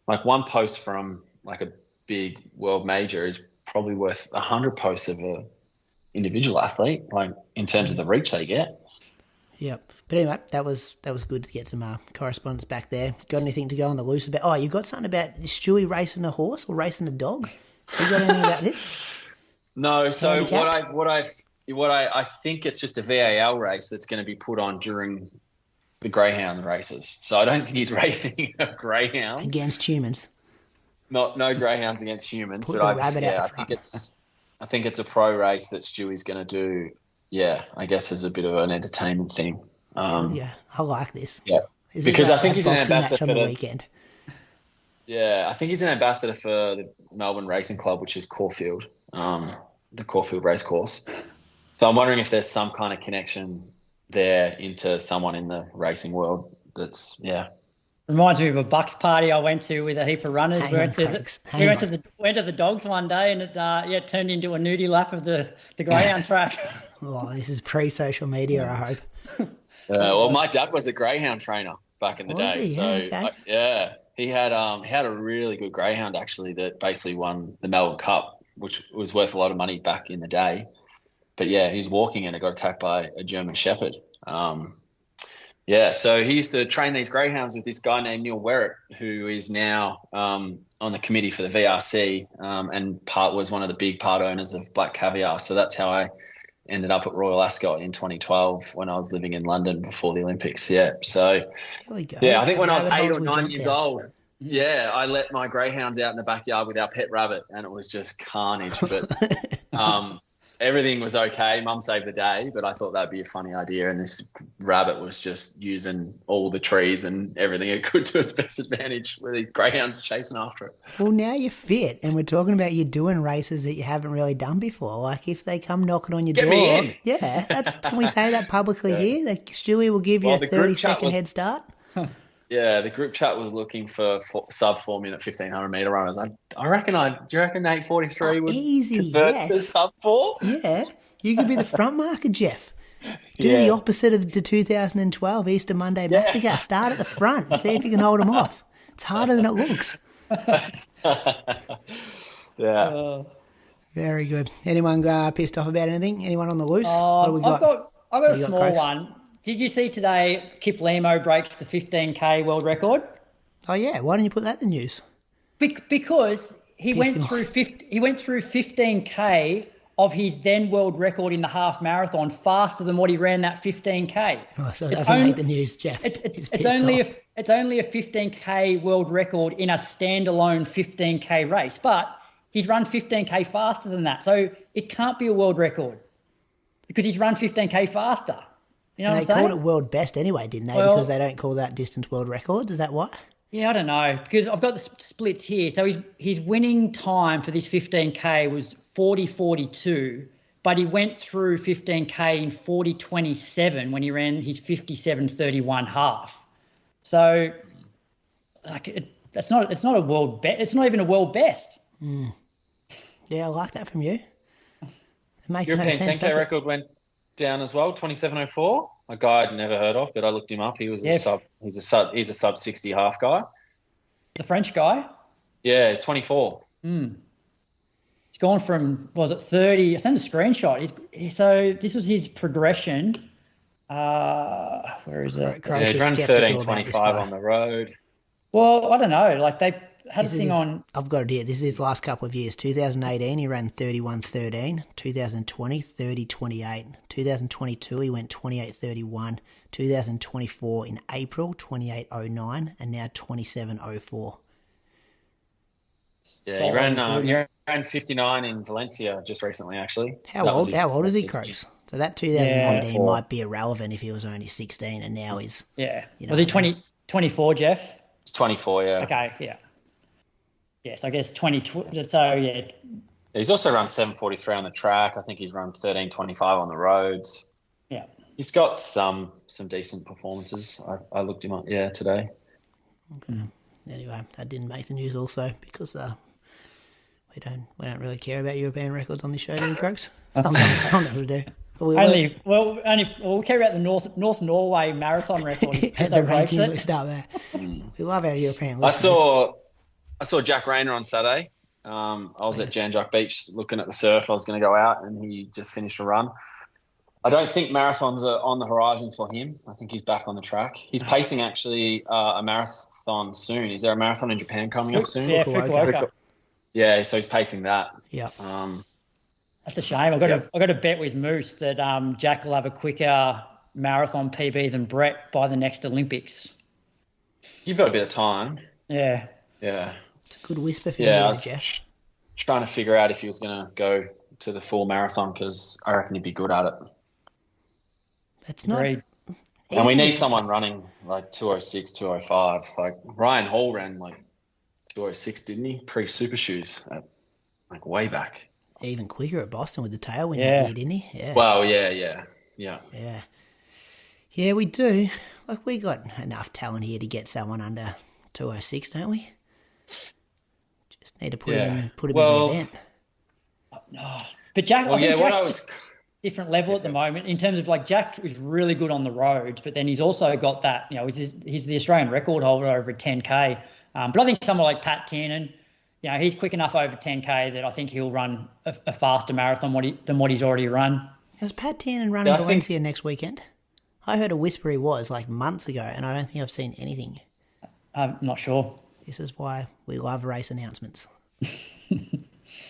D: like, one post from like a big world major is probably worth 100 posts of a individual athlete, like, in terms of the reach they get.
C: Yep. But anyway, that was good to get some correspondence back there. Got anything to go on the loose about? Oh, you got something about Stewie racing a horse or racing a dog? You got anything about this?
D: No. So what I think it's just a VAL race that's going to be put on during the greyhound races. So I don't think he's racing a greyhound
C: against humans.
D: No greyhounds against humans.
C: Put the rabbit out the front.
D: I think it's a pro race that Stewie's going to do. Yeah, I guess as a bit of an entertainment thing.
C: I like this.
D: Yeah, because I think he's an ambassador for
C: the weekend.
D: Yeah, I think he's an ambassador for the Melbourne Racing Club, which is Caulfield, the Caulfield Racecourse. So I'm wondering if there's some kind of connection there into someone in the racing world. That's
A: Reminds me of a Bucks party I went to with a heap of runners. We went to the dogs one day, and it turned into a nudie lap of the greyhound track.
C: Oh, this is pre-social media, I hope.
D: Well, my dad was a greyhound trainer, back in the
C: Was
D: day.
C: he?
D: So
C: Yeah, okay.
D: he had a really good greyhound actually that basically won the Melbourne Cup, which was worth a lot of money back in the day. But yeah, he was walking and it got attacked by a German Shepherd. So he used to train these greyhounds with this guy named Neil Werrett, who is now on the committee for the VRC and was one of the big part owners of Black Caviar. So that's how I ended up at Royal Ascot in 2012 when I was living in London before the Olympics. Yeah. So, I think when I was 8 or 9 years old, I let my greyhounds out in the backyard with our pet rabbit and it was just carnage. But everything was okay. Mum saved the day, but I thought that'd be a funny idea. And this rabbit was just using all the trees and everything it could to its best advantage with the greyhounds chasing after it.
C: Well, now you're fit, and we're talking about you doing races that you haven't really done before. Like if they come knocking on your door,
D: me in.
C: Yeah, can we say that publicly here? That Stewie will give you a 30-second head start.
D: Yeah, the group chat was looking for sub 4 minute 1500 meter runners. Do you reckon 8:43 would convert to sub 4?
C: Yeah, you could be the front marker, Jeff. Do the opposite of the 2012 Easter Monday Massacre. Start at the front and see if you can hold them off. It's harder than it looks.
D: Yeah.
C: Very good. Anyone pissed off about anything? Anyone on the loose? What have we got?
A: I've got a small one. Did you see today Kip Limo breaks the 15K world record?
C: Oh yeah, why didn't you put that in the news?
A: Because he went through 15K of his then world record in the half marathon faster than what he ran that 15K.
C: Oh, so it doesn't make the news, Jeff.
A: It's only a 15K world record in a standalone 15K race, but he's run 15K faster than that. So it can't be a world record because he's run 15K faster. You know what I'm saying?
C: They called it world best anyway, didn't they? Because they don't call that distance world records. Is that why?
A: Yeah, I don't know. Because I've got the splits here. So his winning time for this 15K was 40:42, but he went through 15K in 40:27 when he ran his 57:31 half. So, it's not a world best. It's not even a world best.
C: Mm. Yeah, I like that from you.
D: European 10K record went down as well, 27:04. A guy I'd never heard of, but I looked him up. He was he's a sub 60 half guy.
A: The French guy?
D: Yeah, he's 24.
A: He's gone from, was it 30? I sent a screenshot. So this was his progression. Where is it?
D: Yeah, he's run 13:25 on the road.
A: Well, I don't know. Like they had a thing on.
C: I've got it here. This is his last couple of years. 2018, he ran 31:13. 2020, 30:28. 2022, he went 28:31. 2024 in April, 28:09, and now 27:04.
D: Yeah, he ran 59 in Valencia just recently, actually.
C: How old is he, Croaks? So that 2018 might be irrelevant if he was only 16, and now he's...
A: Yeah. Was he 24, Jeff?
D: He's 24, yeah.
A: Okay, yeah. Yes, I guess 20... So, yeah.
D: He's also run 7:43 on the track. I think he's run 13:25 on the roads.
A: Yeah.
D: He's got some decent performances. I looked him up, today.
C: Okay. Anyway, that didn't make the news also because we don't really care about European records on this show, do we, Croaks? Sometimes we do.
A: We'll care about the North Norway marathon record.
C: The ranking list out there. We love our European listeners.
D: I saw Jack Rayner on Saturday. I was at Janjuk Beach looking at the surf. I was going to go out, and he just finished a run. I don't think marathons are on the horizon for him. I think he's back on the track. He's pacing actually a marathon soon. Is there a marathon in Japan coming up soon?
A: Yeah, Fukuoka.
D: Yeah, so he's pacing that.
C: Yeah.
A: That's a shame. I got to bet with Moose that Jack will have a quicker marathon PB than Brett by the next Olympics.
D: You've got a bit of time.
A: Yeah.
D: Yeah.
C: It's a good whisper for you, Jeff.
D: Trying to figure out if he was going to go to the full marathon because I reckon he'd be good at it.
C: It's not.
A: Agreed.
D: And we need someone running like 206, 205. Like Ryan Hall ran like 206, didn't he? Pre-super shoes, like way back.
C: Even quicker at Boston with the tailwind that year, didn't he? Yeah.
D: Well, yeah.
C: Yeah, we do. Like we got enough talent here to get someone under 206, don't we? Just need to put him in the event.
A: No. But Jack, different level at the moment in terms of like Jack is really good on the roads, but then he's also got that, he's the Australian record holder over a 10K. But I think someone like Pat Tiernan, he's quick enough over 10K that I think he'll run a faster marathon than what he's already run.
C: Is Pat Tiernan running Valencia next weekend? I heard a whisper he was like months ago, and I don't think I've seen anything.
A: I'm not sure.
C: This is why we love race announcements.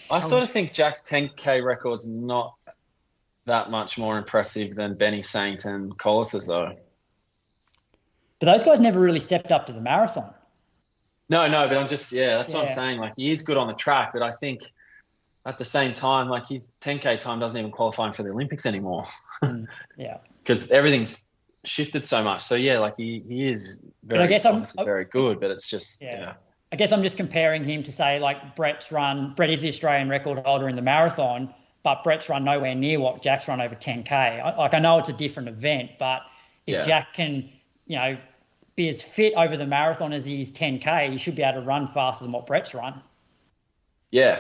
D: I sort of think Jack's 10K record's not that much more impressive than Benny Saint and Collis's, though.
A: But those guys never really stepped up to the marathon.
D: No, but I'm just, that's what I'm saying. Like, he is good on the track, but I think at the same time, like, his 10K time doesn't even qualify him for the Olympics anymore.
A: Yeah.
D: Because everything's shifted so much. So, like, he is very, very good, but it's just,
A: I guess I'm just comparing him to, say, like, Brett is the Australian record holder in the marathon, but Brett's run nowhere near what Jack's run over 10K. I know it's a different event, but if Jack can, be as fit over the marathon as he is 10K, he should be able to run faster than what Brett's run.
D: Yeah.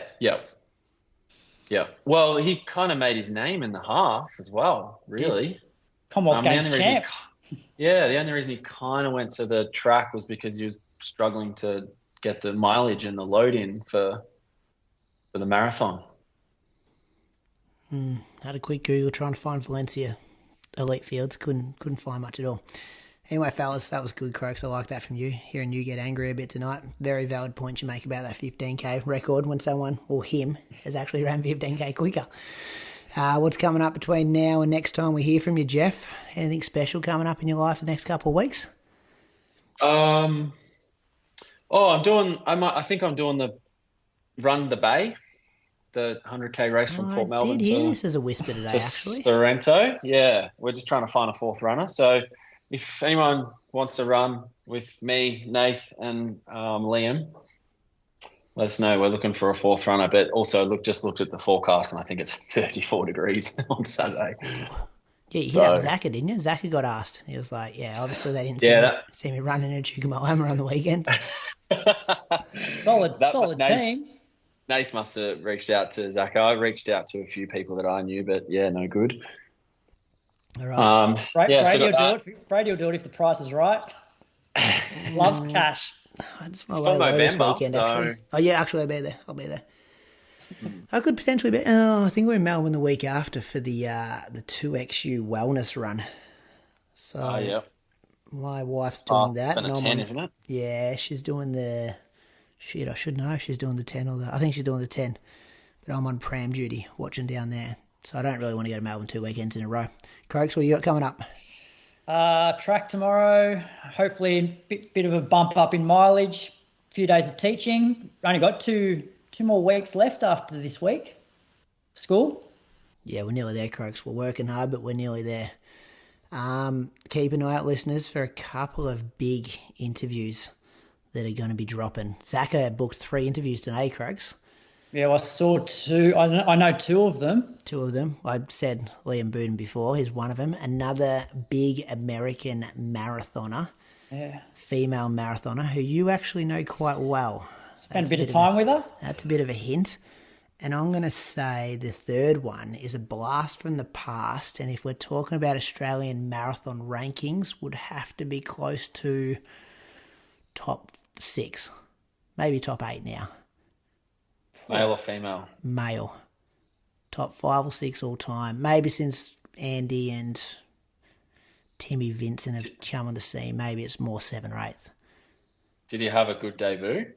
D: Well, he kind of made his name in the half as well, really.
A: Commonwealth Games champ.
D: The only reason he kind of went to the track was because he was struggling to get the mileage and the load in for the marathon.
C: Had a quick Google trying to find Valencia elite fields. Couldn't find much at all. Anyway, fellas, that was good, Croaks. I like that from you. Hearing you get angry a bit tonight. Very valid point you make about that 15K record when someone, or him, has actually ran 15K quicker. What's coming up between now and next time we hear from you, Jeff? Anything special coming up in your life the next couple of weeks?
D: I think I'm doing the Run the Bay, the 100K race from Port Melbourne. I did hear
C: this as a whisper today, actually.
D: Sorrento. Yeah, we're just trying to find a fourth runner. So if anyone wants to run with me, Nath, and Liam, let us know. We're looking for a fourth runner, but also looked at the forecast, and I think it's 34 degrees on Saturday.
C: Yeah, you hit up Zaka, didn't you? Zaka got asked. He was like, obviously they didn't see me running a Chukamoama on the weekend.
A: Solid team.
D: Nath must have reached out to Zaka. I reached out to a few people that I knew, but no good.
C: All right.
A: Brady will do it if the price is right. Loves cash.
C: I just want to lay low this weekend, actually. Oh, yeah, actually, I'll be there. I could potentially be. I think we're in Melbourne the week after for the 2XU wellness run. So my wife's doing that.
D: It's 10, isn't it?
C: Yeah, she's doing the... Shit, I should know if she's doing the 10 or I think she's doing the 10. But I'm on pram duty watching down there. So I don't really want to go to Melbourne 2 weekends in a row. Croaks, what do you got coming up?
A: Track tomorrow. Hopefully a bit of a bump up in mileage. A few days of teaching. Only got two more weeks left after this week. School.
C: Yeah, we're nearly there, Croaks. We're working hard, but we're nearly there. Keep an eye out, listeners, for a couple of big interviews that are going to be dropping. Zaka booked 3 interviews today, Croaks.
A: Yeah, well, I saw 2. I know 2 of them.
C: 2 of them. I said Liam Booten before. He's one of them. Another big American marathoner.
A: Yeah.
C: Female marathoner who you actually know quite well.
A: Spent a bit of time with her.
C: That's a bit of a hint. And I'm going to say the third one is a blast from the past. And if we're talking about Australian marathon rankings, would have to be close to top 6. Maybe top 8 now.
D: Male or female?
C: Male. Top 5 or 6 all time. Maybe since Andy and Timmy Vincent have come on the scene, maybe it's more 7 or 8.
D: Did he have a good debut?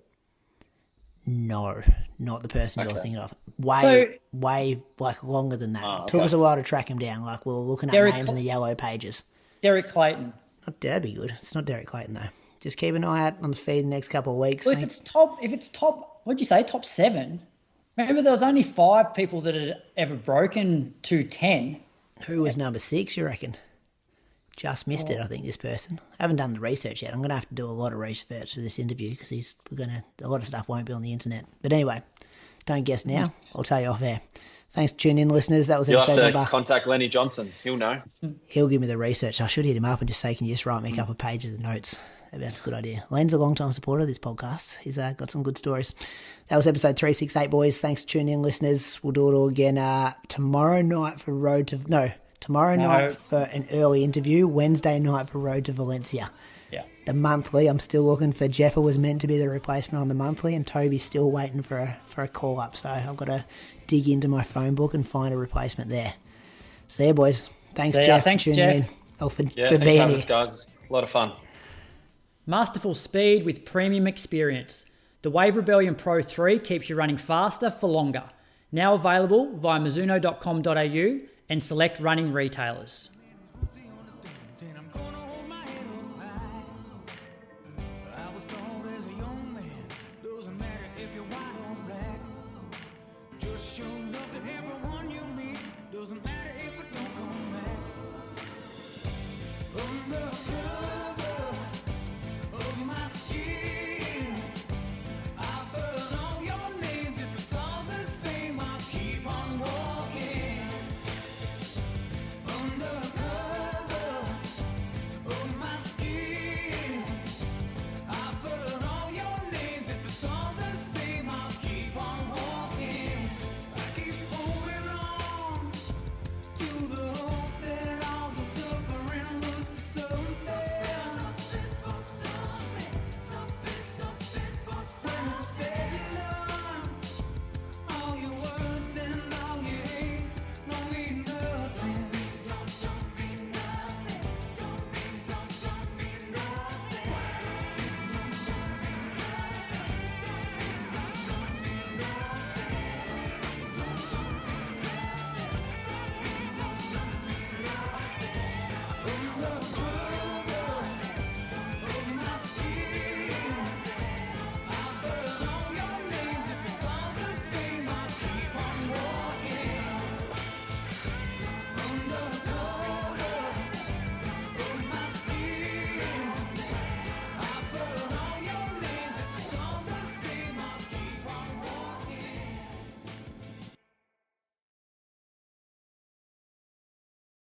C: No, not the person you're thinking of. Way like longer than that. Took us a while to track him down. Like we were looking at names in the yellow pages.
A: Derek Clayton.
C: That'd be good. It's not Derek Clayton though. Just keep an eye out on the feed the next couple of weeks.
A: Well, if it's top, what'd you say? Top 7. Remember, there was only 5 people that had ever broken 2:10. Who
C: was number 6? You reckon? Just missed it, I think, this person. I haven't done the research yet. I'm going to have to do a lot of research for this interview because a lot of stuff won't be on the internet. But anyway, don't guess now. I'll tell you off air. Thanks for tuning in, listeners. That was
D: You'll
C: episode
D: have to contact Lenny Johnson. He'll know.
C: He'll give me the research. I should hit him up and just say, can you just write me a couple of pages of notes? Maybe that's a good idea. Len's a long-time supporter of this podcast. He's got some good stories. That was episode 368, boys. Thanks for tuning in, listeners. We'll do it all again tomorrow night for night for an early interview, Wednesday night for Road to Valencia.
A: Yeah.
C: The monthly, I'm still looking for Jeffer was meant to be the replacement on the monthly, and Toby's still waiting for a call-up. So I've got to dig into my phone book and find a replacement there. So, yeah, boys. Thanks, Jeff.
A: Thanks,
C: for tuning
A: Jeff.
C: in. For
D: Thanks
C: being
D: for having
C: here.
D: us, guys. A lot of fun.
A: Masterful speed with premium experience. The Wave Rebellion Pro 3 keeps you running faster for longer. Now available via mizuno.com.au and select running retailers.
B: And I'm gonna hold my head up high. I was told as a young man, doesn't matter if you're white or black. Just show love to everyone you meet. Doesn't matter if it don't come back. Undercover.